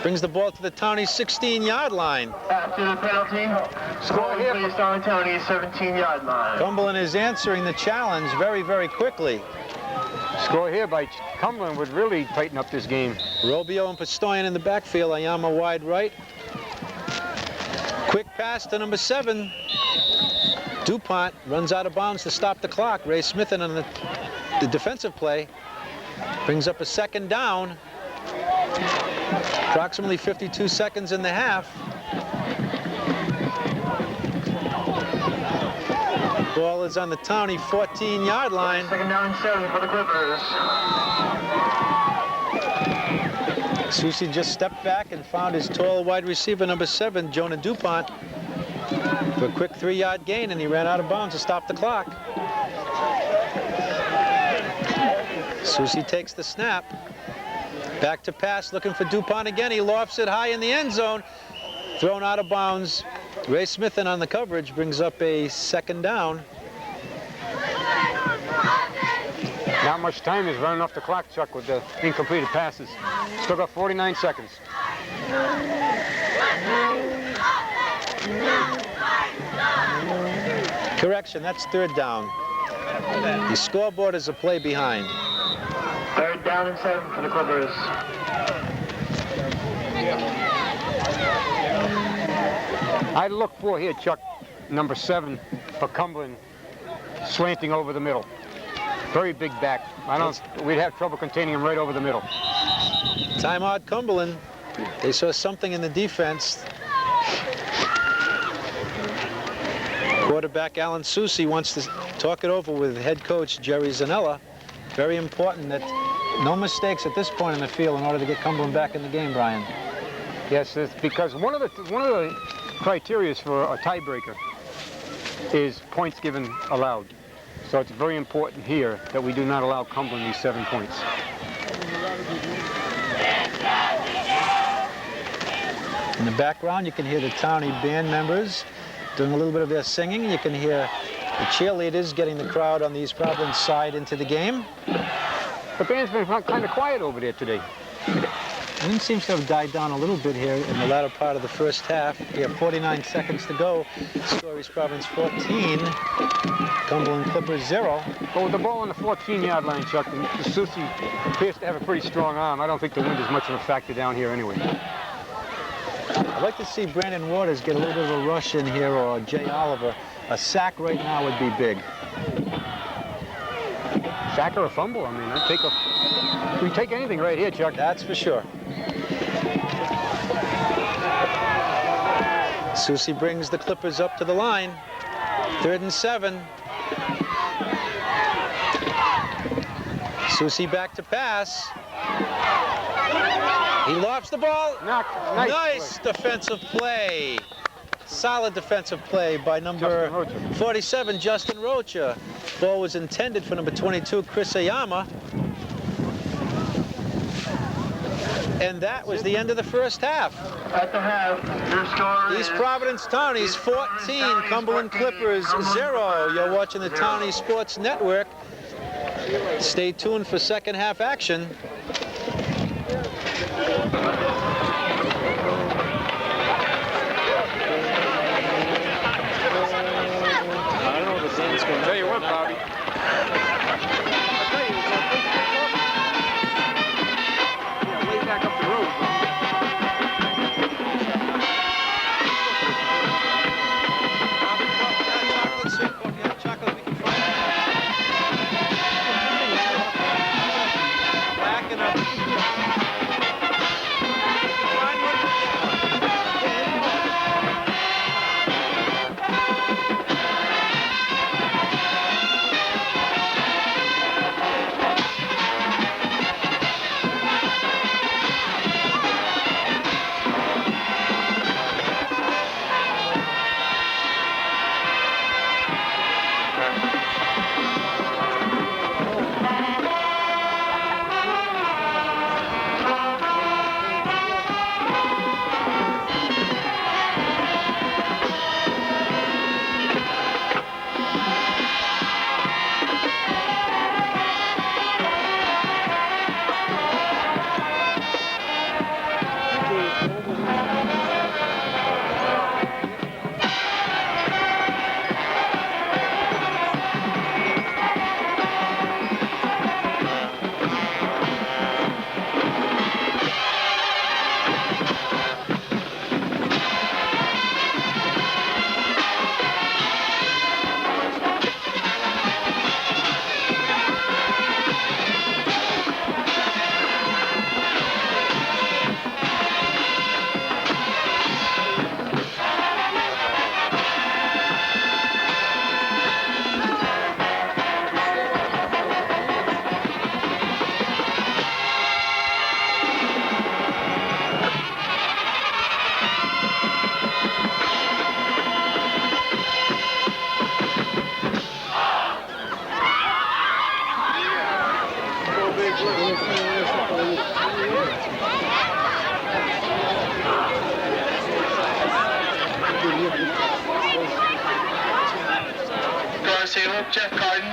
Speaker 2: Brings the ball to the Townie 16-yard line.
Speaker 1: After the penalty, score here placed on the Townie 17-yard line.
Speaker 2: Cumberland is answering the challenge very, very quickly.
Speaker 4: Score here by Cumberland would really tighten up this game.
Speaker 2: Robio and Pistoyan in the backfield. Ayama wide right. Quick pass to number 7. DuPont runs out of bounds to stop the clock. Ray Smith in on the defensive play. Brings up a second down. Approximately 52 seconds in the half. Ball is on the Townie 14-yard line.
Speaker 1: Second down and 7 for the Clippers.
Speaker 2: Susie just stepped back and found his tall wide receiver, number 7, Jonah DuPont, for a quick 3-yard gain, and he ran out of bounds to stop the clock. Susie takes the snap. Back to pass, looking for DuPont again. He lofts it high in the end zone. Thrown out of bounds. Ray Smith in on the coverage brings up a second down.
Speaker 4: Not much time is running off the clock, Chuck, with the incompleted passes. Still got 49 seconds.
Speaker 2: Correction, that's third down. The scoreboard is a play behind.
Speaker 1: Third down and 7 for the Clippers.
Speaker 4: I'd look for here, Chuck, number 7 for Cumberland, slanting over the middle. Very big back. We'd have trouble containing him right over the middle.
Speaker 2: Timeout, Cumberland. They saw something in the defense. Quarterback Alan Susie wants to talk it over with head coach Jerry Zanella. Very important that no mistakes at this point in the field in order to get Cumberland back in the game, Brian.
Speaker 4: Yes, it's because one of the criteria for a tiebreaker is points given allowed. So it's very important here that we do not allow Cumberland these 7 points.
Speaker 2: In the background, you can hear the Townie band members doing a little bit of their singing. You can hear the cheerleaders getting the crowd on the East Providence side into the game.
Speaker 4: The band's been kind of quiet over there today.
Speaker 2: Wind seems to have died down a little bit here in the latter part of the first half. We have 49 seconds to go. Score East Providence 14, Cumberland Clippers 0.
Speaker 4: But with the ball on the 14-yard line, Chuck, Susie appears to have a pretty strong arm. I don't think the wind is much of a factor down here anyway.
Speaker 2: I'd like to see Brandon Waters get a little bit of a rush in here, or Jay Oliver. A sack right now would be big.
Speaker 4: Sack or a fumble? I mean, we take anything right here, Chuck.
Speaker 2: That's for sure. Susie brings the Clippers up to the line. 3rd and 7. Susie back to pass. He lofts the ball. Nice defensive play. Solid defensive play by number 47, Justin Rocha. Ball was intended for number 22, Chris Ayama. And that was the end of the first half.
Speaker 1: At the half, your score
Speaker 2: East
Speaker 1: is
Speaker 2: Providence Townies 14, Cumberland Clippers 0. You're watching the Townie Sports Network. Stay tuned for second half action.
Speaker 4: Tell you what, Bobby. Yeah, way back up the road.
Speaker 2: Chocolate we can find. Backing up.
Speaker 1: Garcia, Jeff Carden.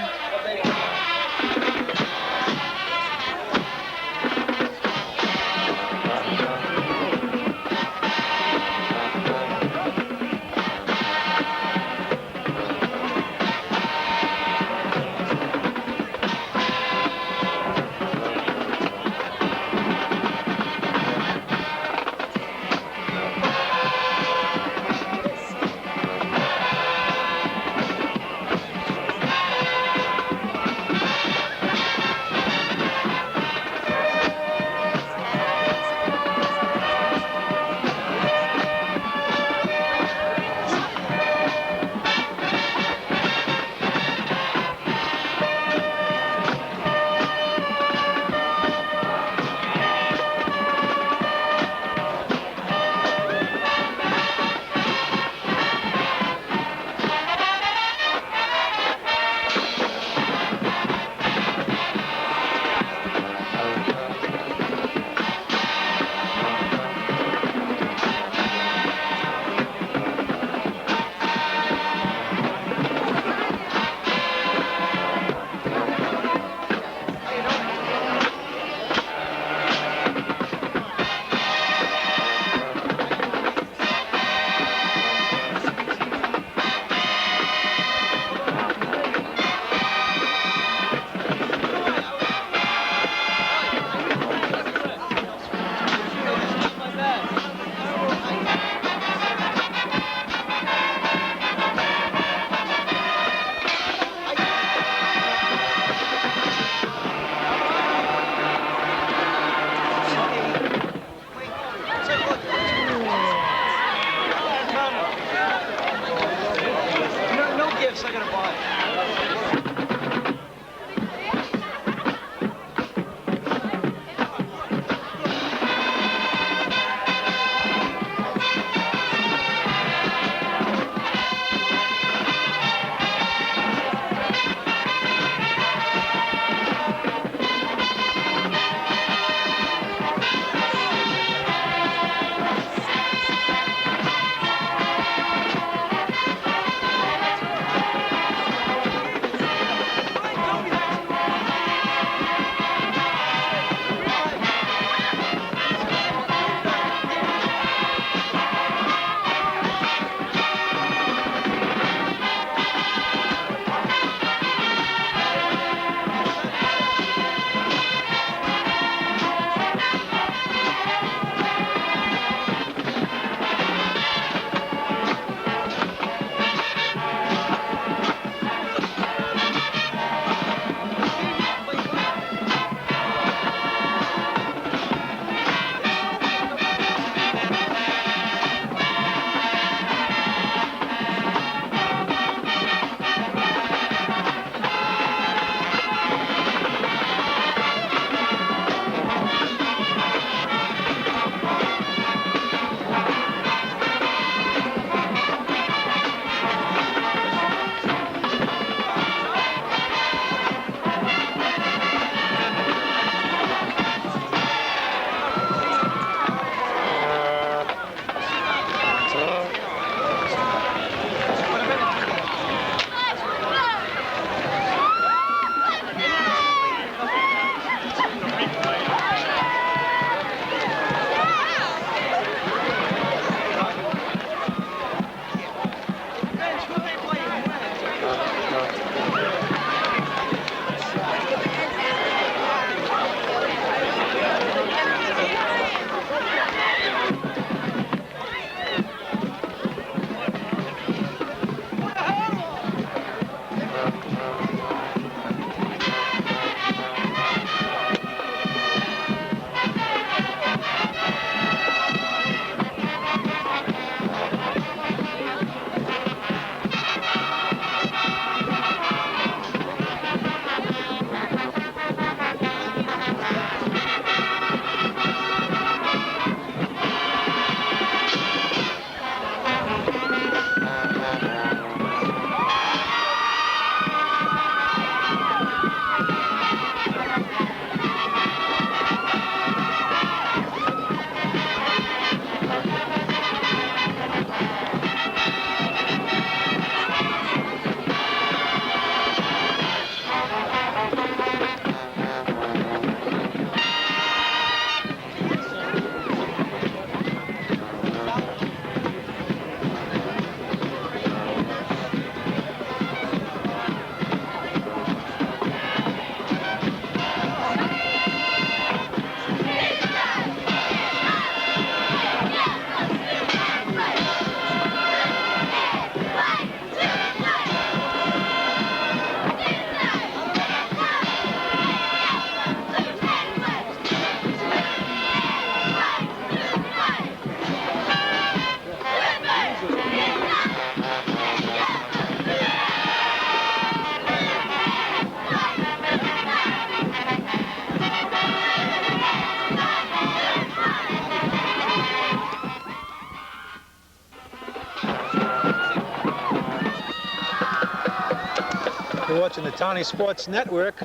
Speaker 2: watching the Townie Sports Network.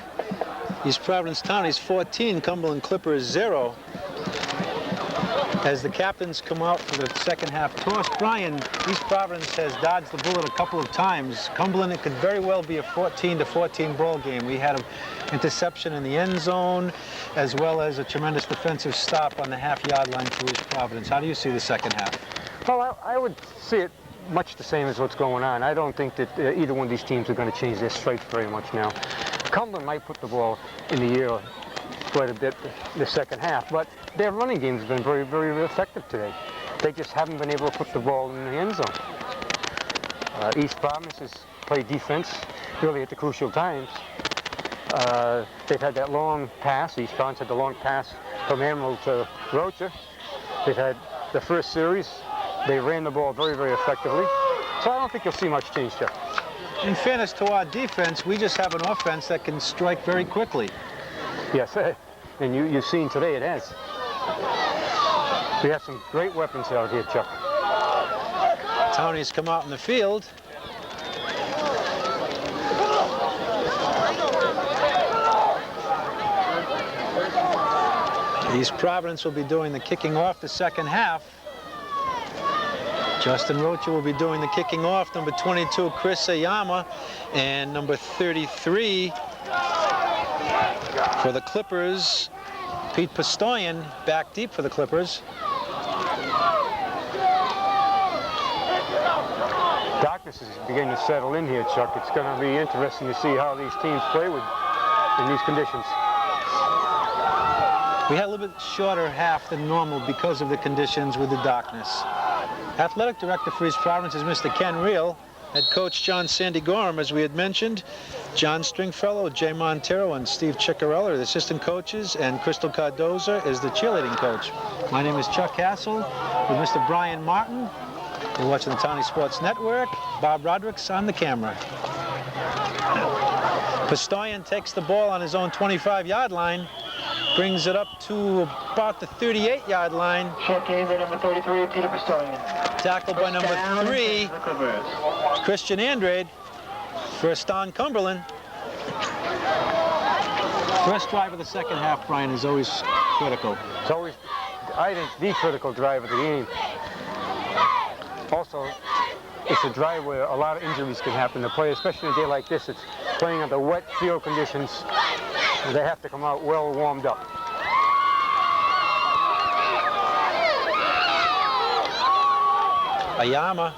Speaker 2: East Providence Townies 14, Cumberland Clippers 0. As the captains come out for the second half toss, Brian, East Providence has dodged the bullet a couple of times. Cumberland, it could very well be a 14-14 ball game. We had an interception in the end zone, as well as a tremendous defensive stop on the half-yard line for East Providence. How do you see the second half?
Speaker 4: Well, I would see it much the same as what's going on. I don't think that either one of these teams are going to change their stripes very much now. Cumberland might put the ball in the air quite a bit the second half, but their running game has been very, very effective today. They just haven't been able to put the ball in the end zone. East Providence has played defense really at the crucial times. They've had that long pass. East Providence had the long pass from Emerald to Rocher. They've had the first series. They ran the ball very, very effectively. So I don't think you'll see much change there.
Speaker 2: In fairness to our defense, we just have an offense that can strike very quickly.
Speaker 4: Yes, and you've seen today it has. We have some great weapons out here, Chuck.
Speaker 2: Townies come out in the field. East Providence will be doing the kicking off the second half. Justin Rocha will be doing the kicking off. Number 22, Chris Ayama, and number 33 for the Clippers, Pete Pistoyan, back deep for the Clippers.
Speaker 4: Darkness is beginning to settle in here, Chuck. It's going to be interesting to see how these teams play in these conditions.
Speaker 2: We had a little bit shorter half than normal because of the conditions with the darkness. Athletic director for East Providence is Mr. Ken Reel. Head coach John Sandy Gorham, as we had mentioned. John Stringfellow, Jay Montero, and Steve Ciccarella are the assistant coaches, and Crystal Cardoza is the cheerleading coach. My name is Chuck Hassel with Mr. Brian Martin. You're watching the Townie Sports Network. Bob Rodericks on the camera. Pistoyan takes the ball on his own 25-yard line, brings it up to about the 38-yard line.
Speaker 1: Short game by number 33, Peter Pistoyan.
Speaker 2: Tackled by number 3, Christian Andrade. First on Cumberland. First drive of the second half, Brian, is always critical.
Speaker 4: It's always, I think, the critical drive of the game. Also, it's a drive where a lot of injuries can happen to play, especially on a day like this. It's playing under wet field conditions. They have to come out well warmed up.
Speaker 2: Ayama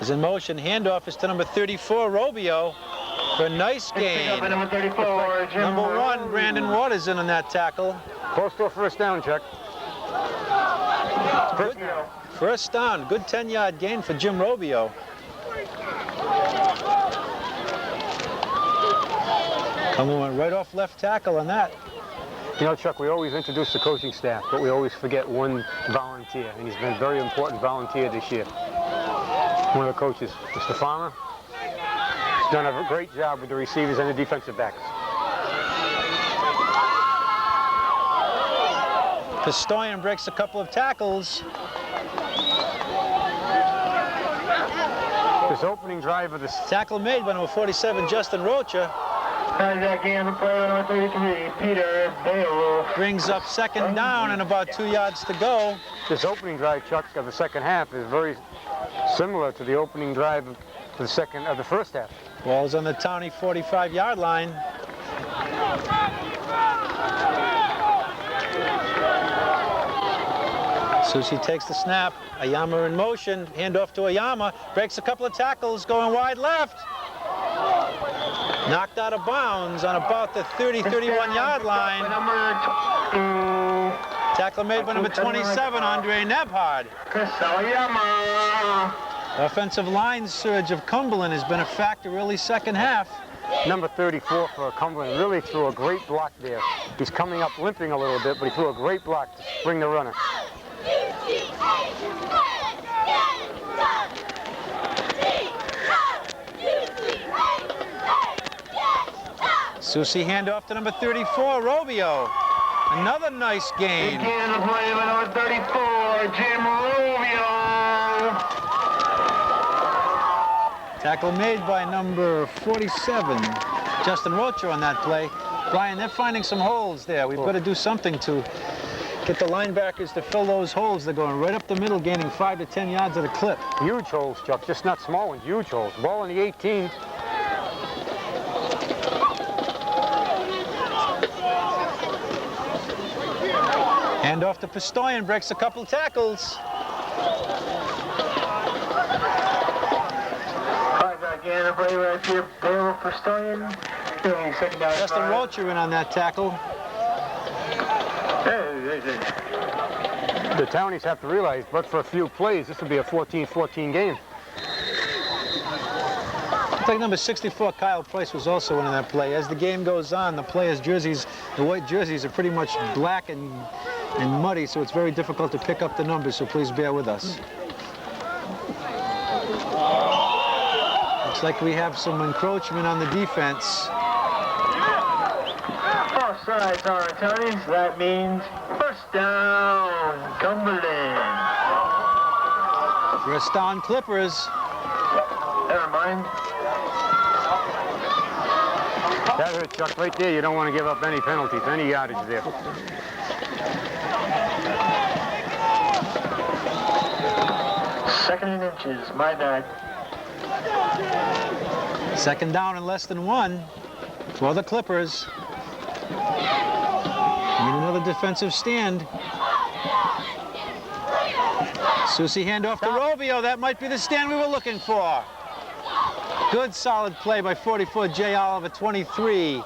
Speaker 2: is in motion. Handoff is to number 34, Robio, for a nice gain.
Speaker 1: Number 34, Jim
Speaker 2: Number 1,
Speaker 1: Robio.
Speaker 2: Brandon Waters in on that tackle.
Speaker 4: Close to a first down, Chuck.
Speaker 2: First down. Good 10-yard gain for Jim Robio. Coming went right off left tackle on that.
Speaker 4: You know, Chuck, we always introduce the coaching staff, but we always forget one volunteer, and he's been a very important volunteer this year. One of the coaches, Mr. Farmer, has done a great job with the receivers and the defensive backs.
Speaker 2: Pistoyan breaks a couple of tackles.
Speaker 4: This opening drive of this
Speaker 2: Tackle made by number 47, Justin Rocha.
Speaker 1: Contact game for player number 33, Peter Bale.
Speaker 2: Brings up second down and about 2 yards to go.
Speaker 4: This opening drive, Chuck, of the second half is very similar to the opening drive of the first half.
Speaker 2: Ball's on the Townie 45-yard line. Susi takes the snap. Ayama in motion. Handoff to Ayama. Breaks a couple of tackles, going wide left. Knocked out of bounds on about the 31-yard line. Tackle made by number 27, Andre Nebhard.
Speaker 1: Chris Ayama.
Speaker 2: Offensive line surge of Cumberland has been a factor early second half.
Speaker 4: Number 34 for Cumberland really threw a great block there. He's coming up limping a little bit, but he threw a great block to bring the runner.
Speaker 2: Susi handoff to number 34, Robio. Another nice gain.
Speaker 1: Again, the play by number 34, Jim Robio.
Speaker 2: Tackle made by number 47, Justin Rocher on that play. Brian, they're finding some holes there. We've got to do something to get the linebackers to fill those holes. They're going right up the middle, gaining 5 to 10 yards at a clip.
Speaker 4: Huge holes, Chuck, just not small ones, huge holes. Ball in the 18.
Speaker 2: Hand off to Pistoyan, breaks a couple tackles.
Speaker 1: Again, a play right here, Bill Pistoyan. Second down.
Speaker 2: Justin Rocher in on that tackle.
Speaker 4: The Townies have to realize, but for a few plays, this will be a 14-14 game.
Speaker 2: I think number 64, Kyle Price, was also in that play. As the game goes on, the players' jerseys, the white jerseys, are pretty much black and muddy, so it's very difficult to pick up the numbers, so please bear with us. Looks like we have some encroachment on the defense.
Speaker 1: Offsides on the Townies. That means first down, Cumberland.
Speaker 2: First down, Clippers.
Speaker 1: Never mind.
Speaker 4: That hurt, Chuck, right there. You don't want to give up any penalties, any yardage there.
Speaker 1: Second and inches, my bad.
Speaker 2: Second down and less than 1 for the Clippers. Need another defensive stand. Susie handoff to Robio. That might be the stand we were looking for. Good solid play by 44 Jay Oliver, 23.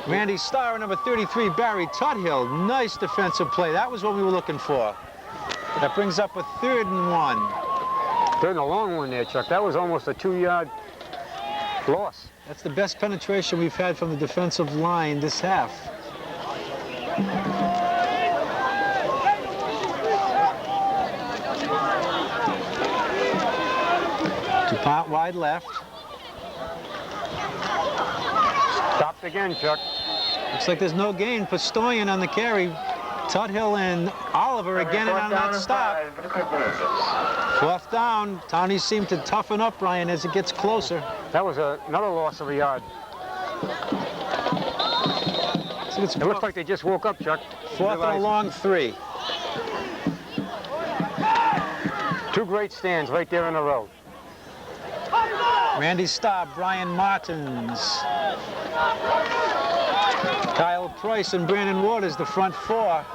Speaker 2: Randy Starr, number 33, Barry Tuthill. Nice defensive play. That was what we were looking for. That brings up a 3rd and 1.
Speaker 4: 3rd and a long one there, Chuck. That was almost a 2-yard loss.
Speaker 2: That's the best penetration we've had from the defensive line this half. 2-point wide left.
Speaker 4: Stopped again, Chuck.
Speaker 2: Looks like there's no gain. Pistoyan on the carry. Tuthill and Oliver again in on that stop. 4th down. Townies seem to toughen up, Brian, as it gets closer.
Speaker 4: That was another loss of a yard. It looks like they just woke up, Chuck.
Speaker 2: 4th and a long 3.
Speaker 4: 2 great stands right there in a row.
Speaker 2: Randy Starr, Brian Martins, Kyle Price and Brandon Waters, the front 4.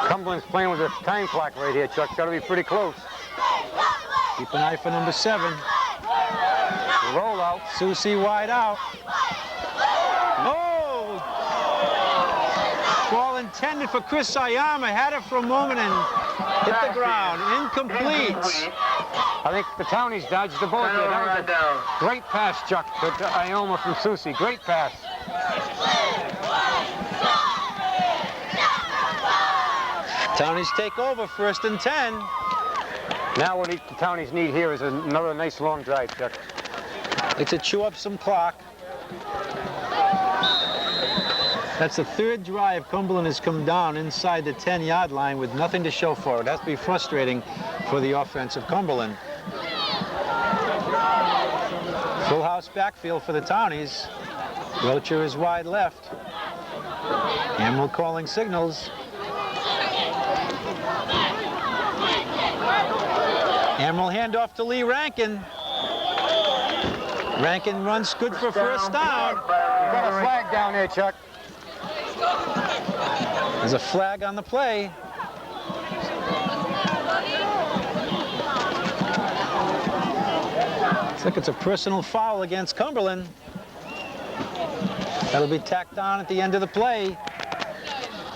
Speaker 4: Cumberland's playing with a time clock right here, Chuck. Got to be pretty close.
Speaker 2: Keep an eye for number 7.
Speaker 4: Roll out.
Speaker 2: Susie wide out. Oh! Ball intended for Chris Sayama. Had it for a moment and hit the ground. Incomplete.
Speaker 4: I think the Townies dodged the bullet there. That was a great pass, Chuck, to Ioma from Susie. Great pass.
Speaker 2: Townies take over, 1st and 10.
Speaker 4: Now what the Townies need here is another nice long drive, Chuck.
Speaker 2: It's to chew up some clock. That's the 3rd drive Cumberland has come down inside the 10-yard line with nothing to show for it. That's to be frustrating for the offense of Cumberland. Full house backfield for the Townies. Rocher is wide left. Hamill calling signals. Hamill handoff to Lee Rankin. Rankin runs good for 1st down.
Speaker 4: Got a flag down there, Chuck.
Speaker 2: There's a flag on the play. Looks like it's a personal foul against Cumberland. That'll be tacked on at the end of the play.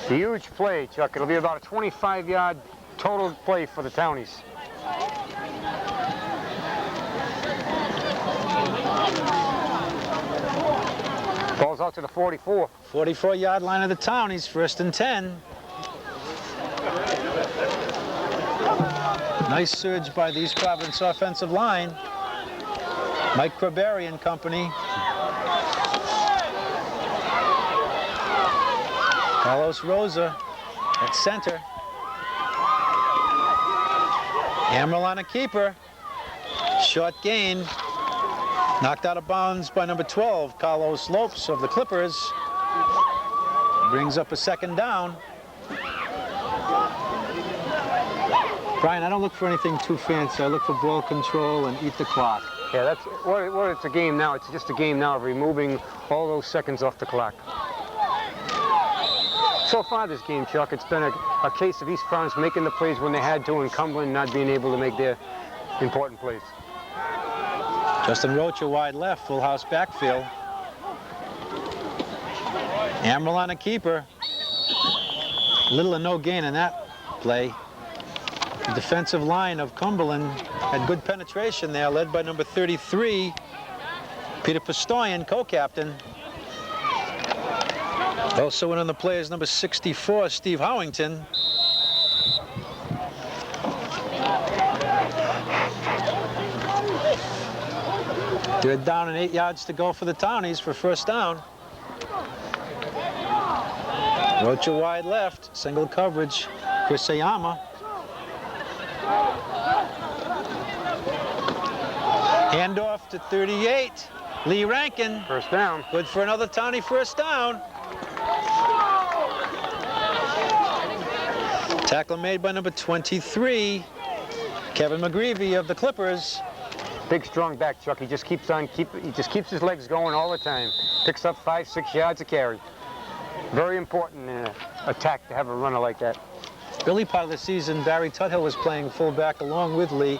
Speaker 4: It's a huge play, Chuck. It'll be about a 25-yard total play for the Townies. Ball's out to the 44.
Speaker 2: 44-yard line of the Townies, 1st and 10. Nice surge by the East Providence offensive line. Mike Craberry and company. Carlos Rosa at center. Amaral on a keeper. Short gain. Knocked out of bounds by number 12, Carlos Lopes of the Clippers. Brings up a second down. Brian, I don't look for anything too fancy. I look for ball control and eat the clock.
Speaker 4: Yeah, that's what it's a game now. It's just a game now of removing all those seconds off the clock. So far this game, Chuck, it's been a case of East Providence making the plays when they had to and Cumberland not being able to make their important plays.
Speaker 2: Justin Rocha wide left, full house backfield. Amaral on a keeper. Little or no gain in that play. The defensive line of Cumberland had good penetration there, led by number 33, Peter Pistoyan, co-captain. Also in on the play is number 64, Steve Howington. They're down and 8 yards to go for the Townies for first down. Rocha wide left, single coverage, Chris Ayama. Handoff to 38, Lee Rankin.
Speaker 4: First down.
Speaker 2: Good for another Townie first down. Tackle made by number 23, Kevin McGreevy of the Clippers.
Speaker 4: Big, strong back, Chuck. He just keeps his legs going all the time. Picks up 5-6 yards a carry. Very important in an attack to have a runner like that.
Speaker 2: Early part of the season, Barry Tuthill was playing fullback along with Lee,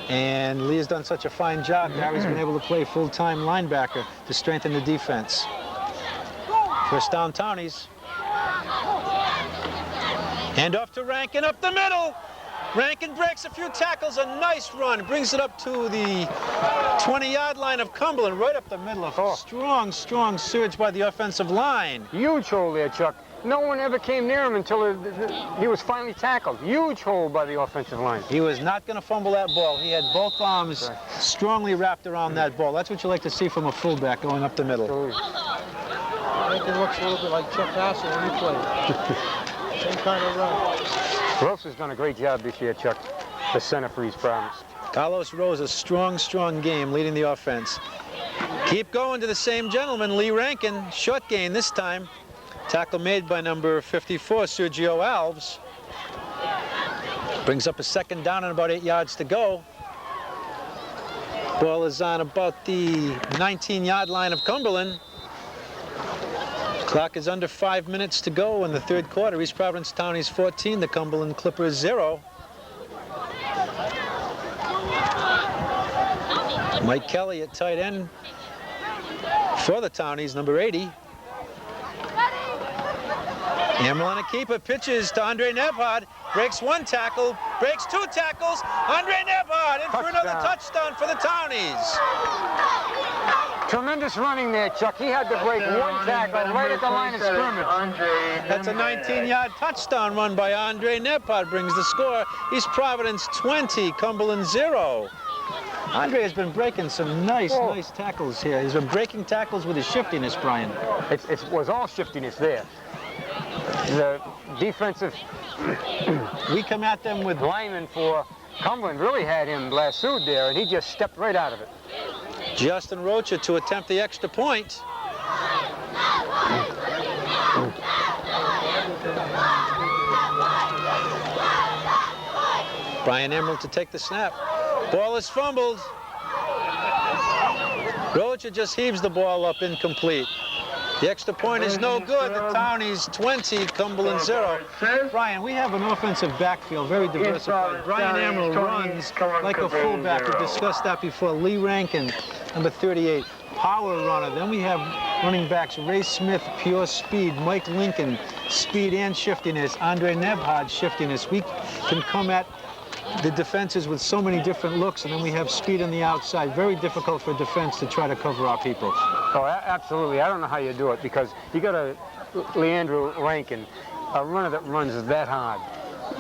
Speaker 2: and Lee has done such a fine job. Barry's been able to play full-time linebacker to strengthen the defense. First down, Townies. Hand off to Rankin up the middle. Rankin breaks a few tackles, a nice run, brings it up to the 20-yard line of Cumberland, right up the middle. A strong, strong surge by the offensive line.
Speaker 4: Huge hole there, Chuck. No one ever came near him until he was finally tackled. Huge hole by the offensive line.
Speaker 2: He was not going to fumble that ball. He had both arms strongly wrapped around that ball. That's what you like to see from a fullback going up the middle.
Speaker 8: Rankin looks a little bit like Chuck Hassel when he played. Same kind of run.
Speaker 4: Rose has done a great job this year, Chuck, the center for East Providence.
Speaker 2: Carlos Rose, a strong, strong game leading the offense. Keep going to the same gentleman, Lee Rankin. Short gain this time. Tackle made by number 54, Sergio Alves. Brings up a second down and about 8 yards to go. Ball is on about the 19-yard line of Cumberland. Clock is under 5 minutes to go in the third quarter. East Providence Townies 14, the Cumberland Clippers 0. Mike Kelly at tight end for the Townies, number 80. Amaral on a keeper, pitches to Andre Nebhard, breaks one tackle, breaks two tackles. Andre Nebhard in for another touchdown for the Townies.
Speaker 4: Tremendous running there, Chuck. He had to break one tackle right at the line of scrimmage.
Speaker 2: That's a 19-yard touchdown run by Andre Nebhard, brings the score. East Providence 20, Cumberland 0. Andre has been breaking some nice tackles here. He's been breaking tackles with his shiftiness, Brian.
Speaker 4: It was all shiftiness there. The defensive
Speaker 2: we come at them with
Speaker 4: lineman for Cumberland really had him lassoed there, and he just stepped right out of it.
Speaker 2: Justin Rocha to attempt the extra point. Brian Emerald to take the snap. Ball is fumbled. Rocha just heaves the ball up incomplete. The extra point is no good. The Townies 20, Cumberland 0. Brian, we have an offensive backfield, very diversified. Brian Emerald runs like a fullback. We've discussed that before. Lee Rankin, number 38, power runner. Then we have running backs Ray Smith, pure speed. Mike Lincoln, speed and shiftiness. Andre Nebhard, shiftiness. We can come at the defenses with so many different looks, and then we have speed on the outside. Very difficult for defense to try to cover our people.
Speaker 4: Oh, absolutely. I don't know how you do it, because you got a Leandro Rankin, a runner that runs that hard.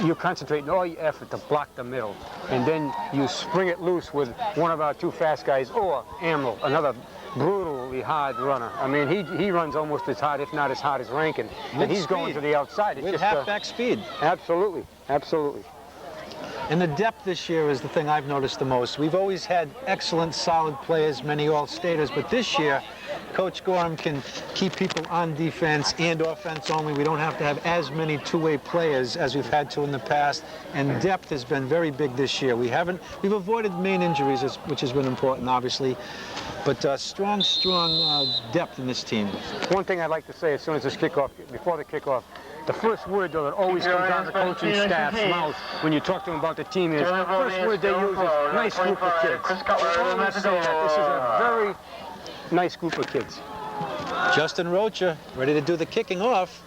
Speaker 4: You concentrate all your effort to block the middle, and then you spring it loose with one of our two fast guys, or Amaral, another brutally hard runner. I mean, he runs almost as hard, if not as hard as Rankin, and he's going to the outside. It's
Speaker 2: with
Speaker 4: just
Speaker 2: halfback speed.
Speaker 4: Absolutely, absolutely.
Speaker 2: And the depth this year is the thing I've noticed the most. We've always had excellent, solid players, many all-staters, but this year, Coach Gorham can keep people on defense and offense only. We don't have to have as many two-way players as we've had to in the past, and depth has been very big this year. We've avoided main injuries, which has been important, obviously, but strong depth in this team.
Speaker 4: One thing I'd like to say as soon as this kickoff, before the kickoff, the first word though that always comes out of the coaching staff's mouth when you talk to them about the team is, the first word they use is nice group of kids. They always say that this is a very nice group of kids.
Speaker 2: Justin Rocha ready to do the kicking off.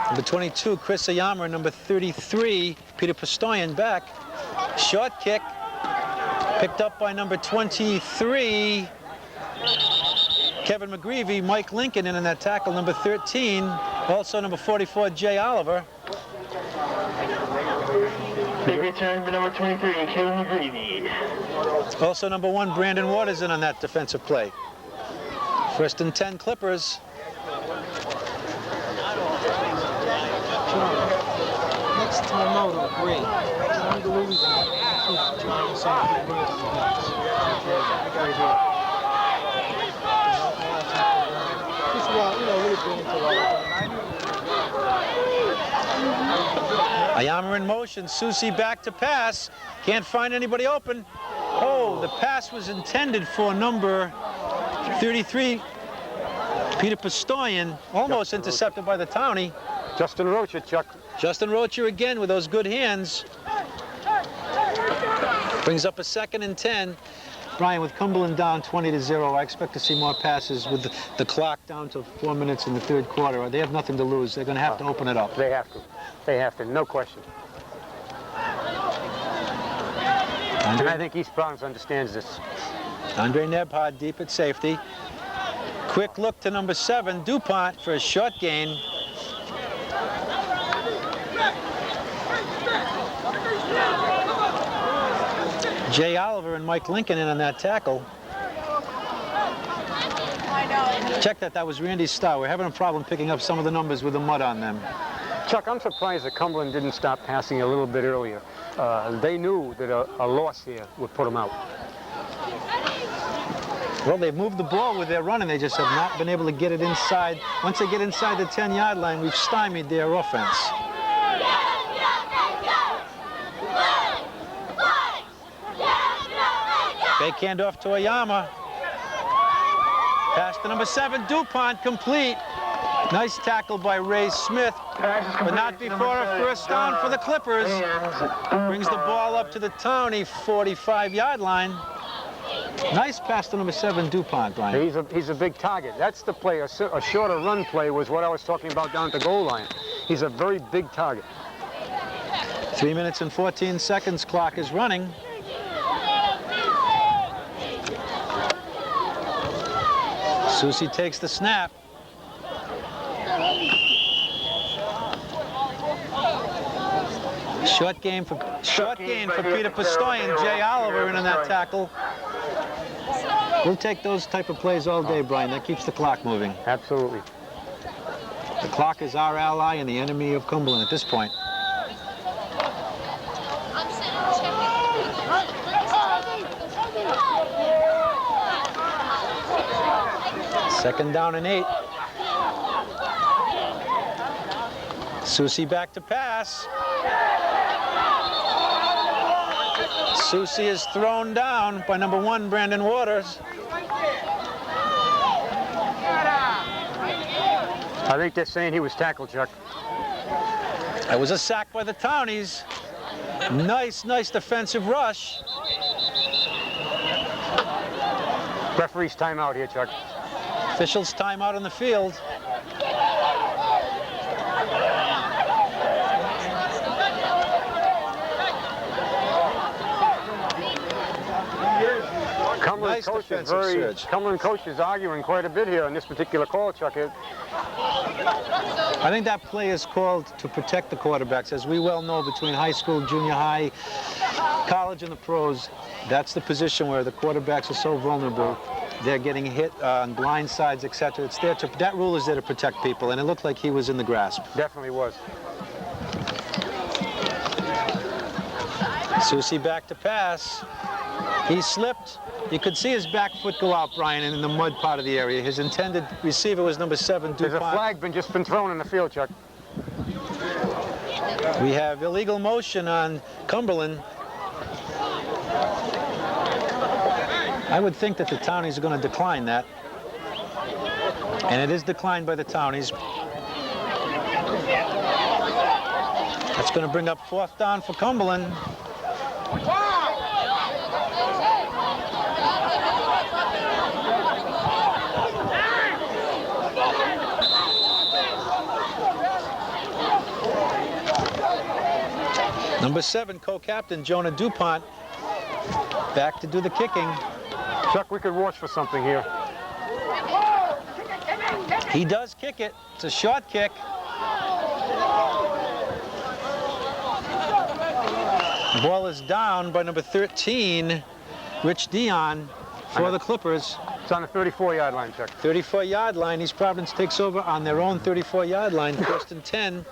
Speaker 2: Number 22, Chris Ayama, number 33, Peter Pistoyan back. Short kick, picked up by number 23, Kevin McGreevy. Mike Lincoln in on that tackle, number 13. Also number 44, Jay Oliver.
Speaker 1: Big return for number 23, Kevin McGreevy.
Speaker 2: Also number 1, Brandon Waters in on that defensive play. First and 10 Clippers.
Speaker 8: Next time out, great. Trying to lose. Trying to say good words. Just about, really been into
Speaker 2: Ayama in motion. Susi back to pass. Can't find anybody open. Oh, the pass was intended for number 33, Peter Pistoyan, almost intercepted by the Townie.
Speaker 4: Justin Rocha, Chuck.
Speaker 2: Justin Rocha again with those good hands. Brings up a 2nd and 10. Brian, with Cumberland down 20-0, I expect to see more passes with the clock down to 4 minutes in the 3rd quarter. They have nothing to lose. They're going to have to open it up.
Speaker 4: They have to. They have to, no question. And I think East Providence understands this.
Speaker 2: Andre Nebhard deep at safety. Quick look to number 7, DuPont, for a short gain. Jay Oliver and Mike Lincoln in on that tackle. Check that was Randy Starr. We're having a problem picking up some of the numbers with the mud on them.
Speaker 4: Chuck, I'm surprised that Cumberland didn't stop passing a little bit earlier. They knew that a loss here would put them out.
Speaker 2: Well, they've moved the ball with their running. They just have not been able to get it inside. Once they get inside the 10-yard line, we've stymied their offense. Fake handoff to Ayama. Pass to number 7, DuPont, complete. Nice tackle by Ray Smith, but not before a first down for the Clippers. Brings the ball up to the Townie 45-yard line. Nice pass to number 7, DuPont, Brian.
Speaker 4: He's a big target. That's the play. A shorter run play was what I was talking about down at the goal line. He's a very big target.
Speaker 2: 3 minutes and 14 seconds. Clock is running. Susi takes the snap. Short gain for Peter Pistoyan. Jay Oliver in on that tackle. We'll take those type of plays all day, Brian. That keeps the clock moving.
Speaker 4: Absolutely.
Speaker 2: The clock is our ally and the enemy of Cumberland at this point. Second down and 8. Susi back to pass. Susi is thrown down by number 1, Brandon Waters.
Speaker 4: I think they're saying he was tackled, Chuck.
Speaker 2: It was a sack by the Townies. Nice defensive rush.
Speaker 4: Referee's timeout here, Chuck.
Speaker 2: Officials timeout on the field.
Speaker 4: Cumberland coach is arguing quite a bit here on this particular call, Chuck.
Speaker 2: I think that play is called to protect the quarterbacks. As we well know, between high school, junior high, college, and the pros, that's the position where the quarterbacks are so vulnerable. They're getting hit on blind sides, etc. It's there that rule is there to protect people, and it looked like he was in the grasp.
Speaker 4: Definitely was.
Speaker 2: Susie back to pass. He slipped. You could see his back foot go out, Brian, in the mud part of the area. His intended receiver was number 7, DuPont.
Speaker 4: There's a flag just been thrown in the field, Chuck.
Speaker 2: We have illegal motion on Cumberland. I would think that the Townies are going to decline that. And it is declined by the Townies. That's going to bring up 4th down for Cumberland. Number 7, co-captain Jonah DuPont, back to do the kicking.
Speaker 4: Chuck, we could watch for something here.
Speaker 2: He does kick it. It's a short kick. Ball is down by number 13, Rich Dion, for the Clippers.
Speaker 4: It's on the 34-yard line, Chuck.
Speaker 2: 34-yard line. East Providence takes over on their own 34-yard line. 1st and 10.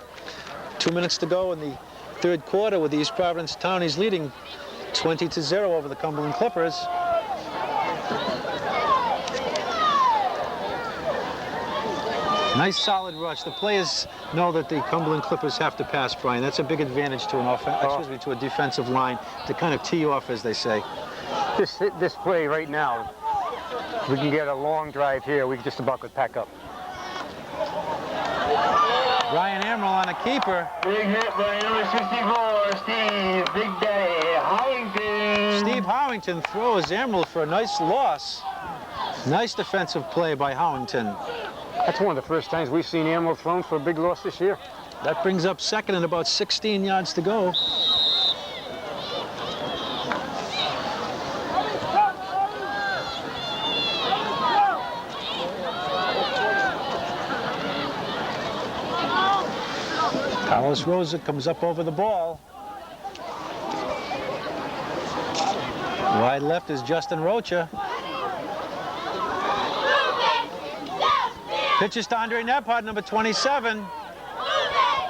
Speaker 2: 2 minutes to go in the 3rd quarter with the East Providence Townies leading 20-0 over the Cumberland Clippers. Nice solid rush. The players know that the Cumberland Clippers have to pass, Brian. That's a big advantage to an to a defensive line to kind of tee you off, as they say.
Speaker 4: This play right now, we can get a long drive here. We just about could pack up.
Speaker 2: Brian Emerald on a keeper.
Speaker 1: Big hit by number 64, Steve Big Daddy Howington.
Speaker 2: Steve Howington throws Emerald for a nice loss. Nice defensive play by Howington.
Speaker 4: That's one of the first times we've seen Emerald thrown for a big loss this year.
Speaker 2: That brings up 2nd and about 16 yards to go. Carlos Rosa comes up over the ball. Wide left is Justin Rocha. Pitches to Andre Nebhard, number 27.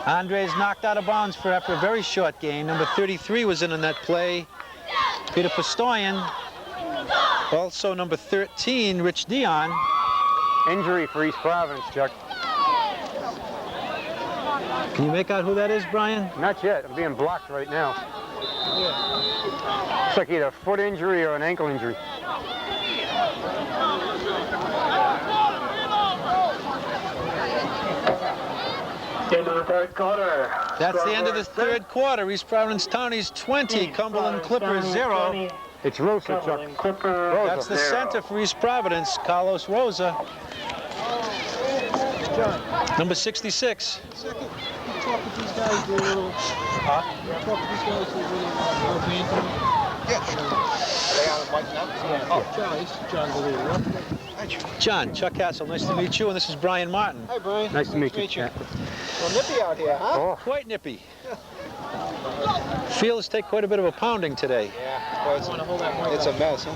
Speaker 2: Andre is knocked out of bounds after a very short gain. Number 33 was in on that play. Peter Pistoyan. Also number 13, Rich Dion.
Speaker 4: Injury for East Providence, Chuck.
Speaker 2: Can you make out who that is, Brian?
Speaker 4: Not yet. I'm being blocked right now. It's like either a foot injury or an ankle injury.
Speaker 1: End of the 3rd quarter.
Speaker 2: That's the end of the 3rd quarter. East Providence Townies 20, Cumberland Clippers 0.
Speaker 4: It's Rosa, Chuck.
Speaker 1: Rosa.
Speaker 2: That's the center for East Providence, Carlos Rosa. Number 66.
Speaker 8: Second, talk with these guys, do a little... Talk with these guys, do a little... Yeah, sure. Are they on the mic now? Yeah. Oh, John's the leader.
Speaker 2: John, Chuck Hassel, nice to meet you, and this is Brian Martin.
Speaker 8: Hi, Brian.
Speaker 4: Nice to meet you.
Speaker 8: Well, nippy out here, huh?
Speaker 4: Oh.
Speaker 2: Quite nippy. Fields take quite a bit of a pounding today.
Speaker 8: Yeah, well, it's a mess, huh?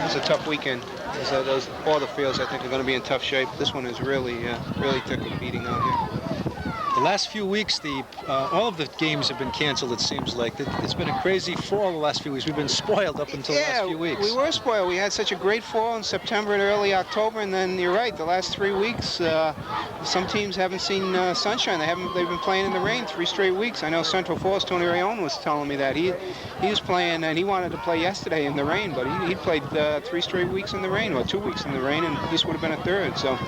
Speaker 9: It's a tough weekend. All the fields, I think, are going to be in tough shape. This one is really took a beating out here.
Speaker 2: The last few weeks, all of the games have been canceled, it seems like. It's been a crazy fall the last few weeks. We've been spoiled up until the last few weeks.
Speaker 9: We were spoiled. We had such a great fall in September and early October, and then you're right, the last 3 weeks, some teams haven't seen sunshine. They've been playing in the rain 3 straight weeks. I know Central Falls, Tony Rayone was telling me that. He was playing, and he wanted to play yesterday in the rain, but he played 3 straight weeks in the rain, or 2 weeks in the rain, and this would have been a 3rd, so.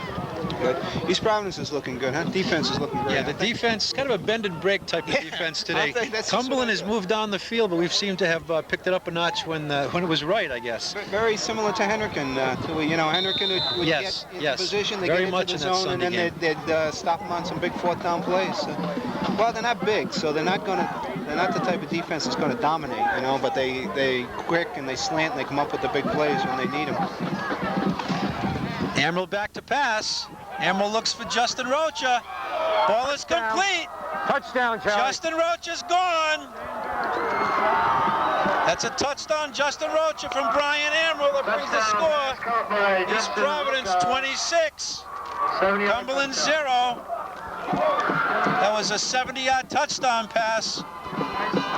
Speaker 9: But East Providence is looking good, huh? Defense is looking great.
Speaker 2: Yeah, the defense, kind of a bend and break type of defense today. Cumberland has moved down the field, but we've seemed to have picked it up a notch when it was right, I guess.
Speaker 9: Very similar to Hendricken. Hendricken would get into position, they
Speaker 2: very
Speaker 9: get
Speaker 2: much
Speaker 9: into the zone, and then they'd stop them on some big 4th down plays. Well, they're not big, so they're not the type of defense that's going to dominate, but they quick and they slant and they come up with the big plays when they need them.
Speaker 2: Emerald back to pass. Emerald looks for Justin Rocha. Ball is complete.
Speaker 4: Touchdown, Charlie.
Speaker 2: Justin Rocha's gone. That's a touchdown, Justin Rocha from Brian Emerald. That brings the score. East Providence 26, Cumberland 0. That was a 70-yard touchdown pass.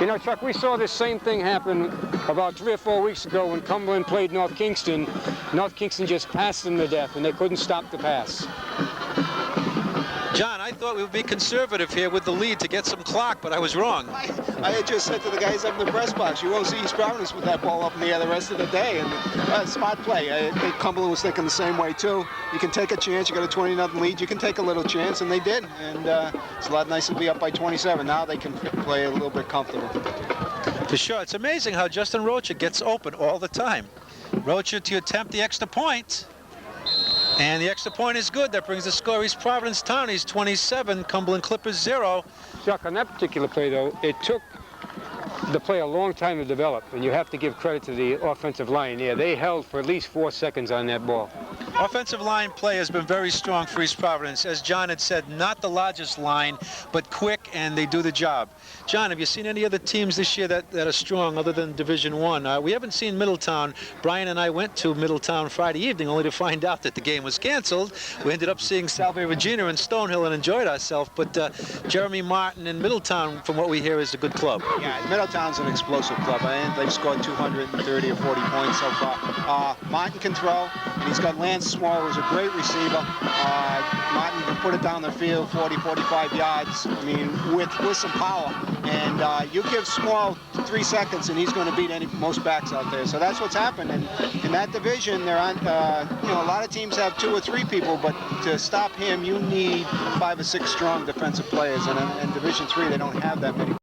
Speaker 4: You know, Chuck, we saw this same thing happen about 3 or 4 weeks ago when Cumberland played North Kingston. North Kingston just passed them to death, and they couldn't stop the pass.
Speaker 2: John, I thought we would be conservative here with the lead to get some clock, but I was wrong.
Speaker 9: I had just said to the guys up in the press box, you won't see East Providence with that ball up in the air the rest of the day. And smart play. I think Cumberland was thinking the same way, too. You can take a chance. You got a 20-0 lead. You can take a little chance, and they did. And it's a lot nicer to be up by 27. Now they can play a little bit comfortable.
Speaker 2: For sure. It's amazing how Justin Rocha gets open all the time. Rocha to attempt the extra point. And the extra point is good. That brings the score East Providence Townies 27, Cumberland Clippers 0.
Speaker 4: Chuck, on that particular play, though, it took the play a long time to develop, and you have to give credit to the offensive line there. They held for at least 4 seconds on that ball.
Speaker 2: Offensive line play has been very strong for East Providence. As John had said, not the largest line, but quick, and they do the job. John, have you seen any other teams this year that are strong other than Division I? We haven't seen Middletown. Brian and I went to Middletown Friday evening only to find out that the game was canceled. We ended up seeing Salve Regina and Stonehill and enjoyed ourselves, but Jeremy Martin in Middletown, from what we hear, is a good club.
Speaker 9: Yeah, Middletown's an explosive club. I think they've scored 230 or 40 points so far. Martin can throw, and he's got Lance Small, who's a great receiver. Martin can put it down the field 40, 45 yards, I mean, with some power. And you give Small 3 seconds, and he's going to beat most backs out there. So that's what's happened. And in that division, there aren't, you know, a lot of teams have 2 or 3 people, but to stop him, you need 5 or 6 strong defensive players. And in Division III, they don't have that many.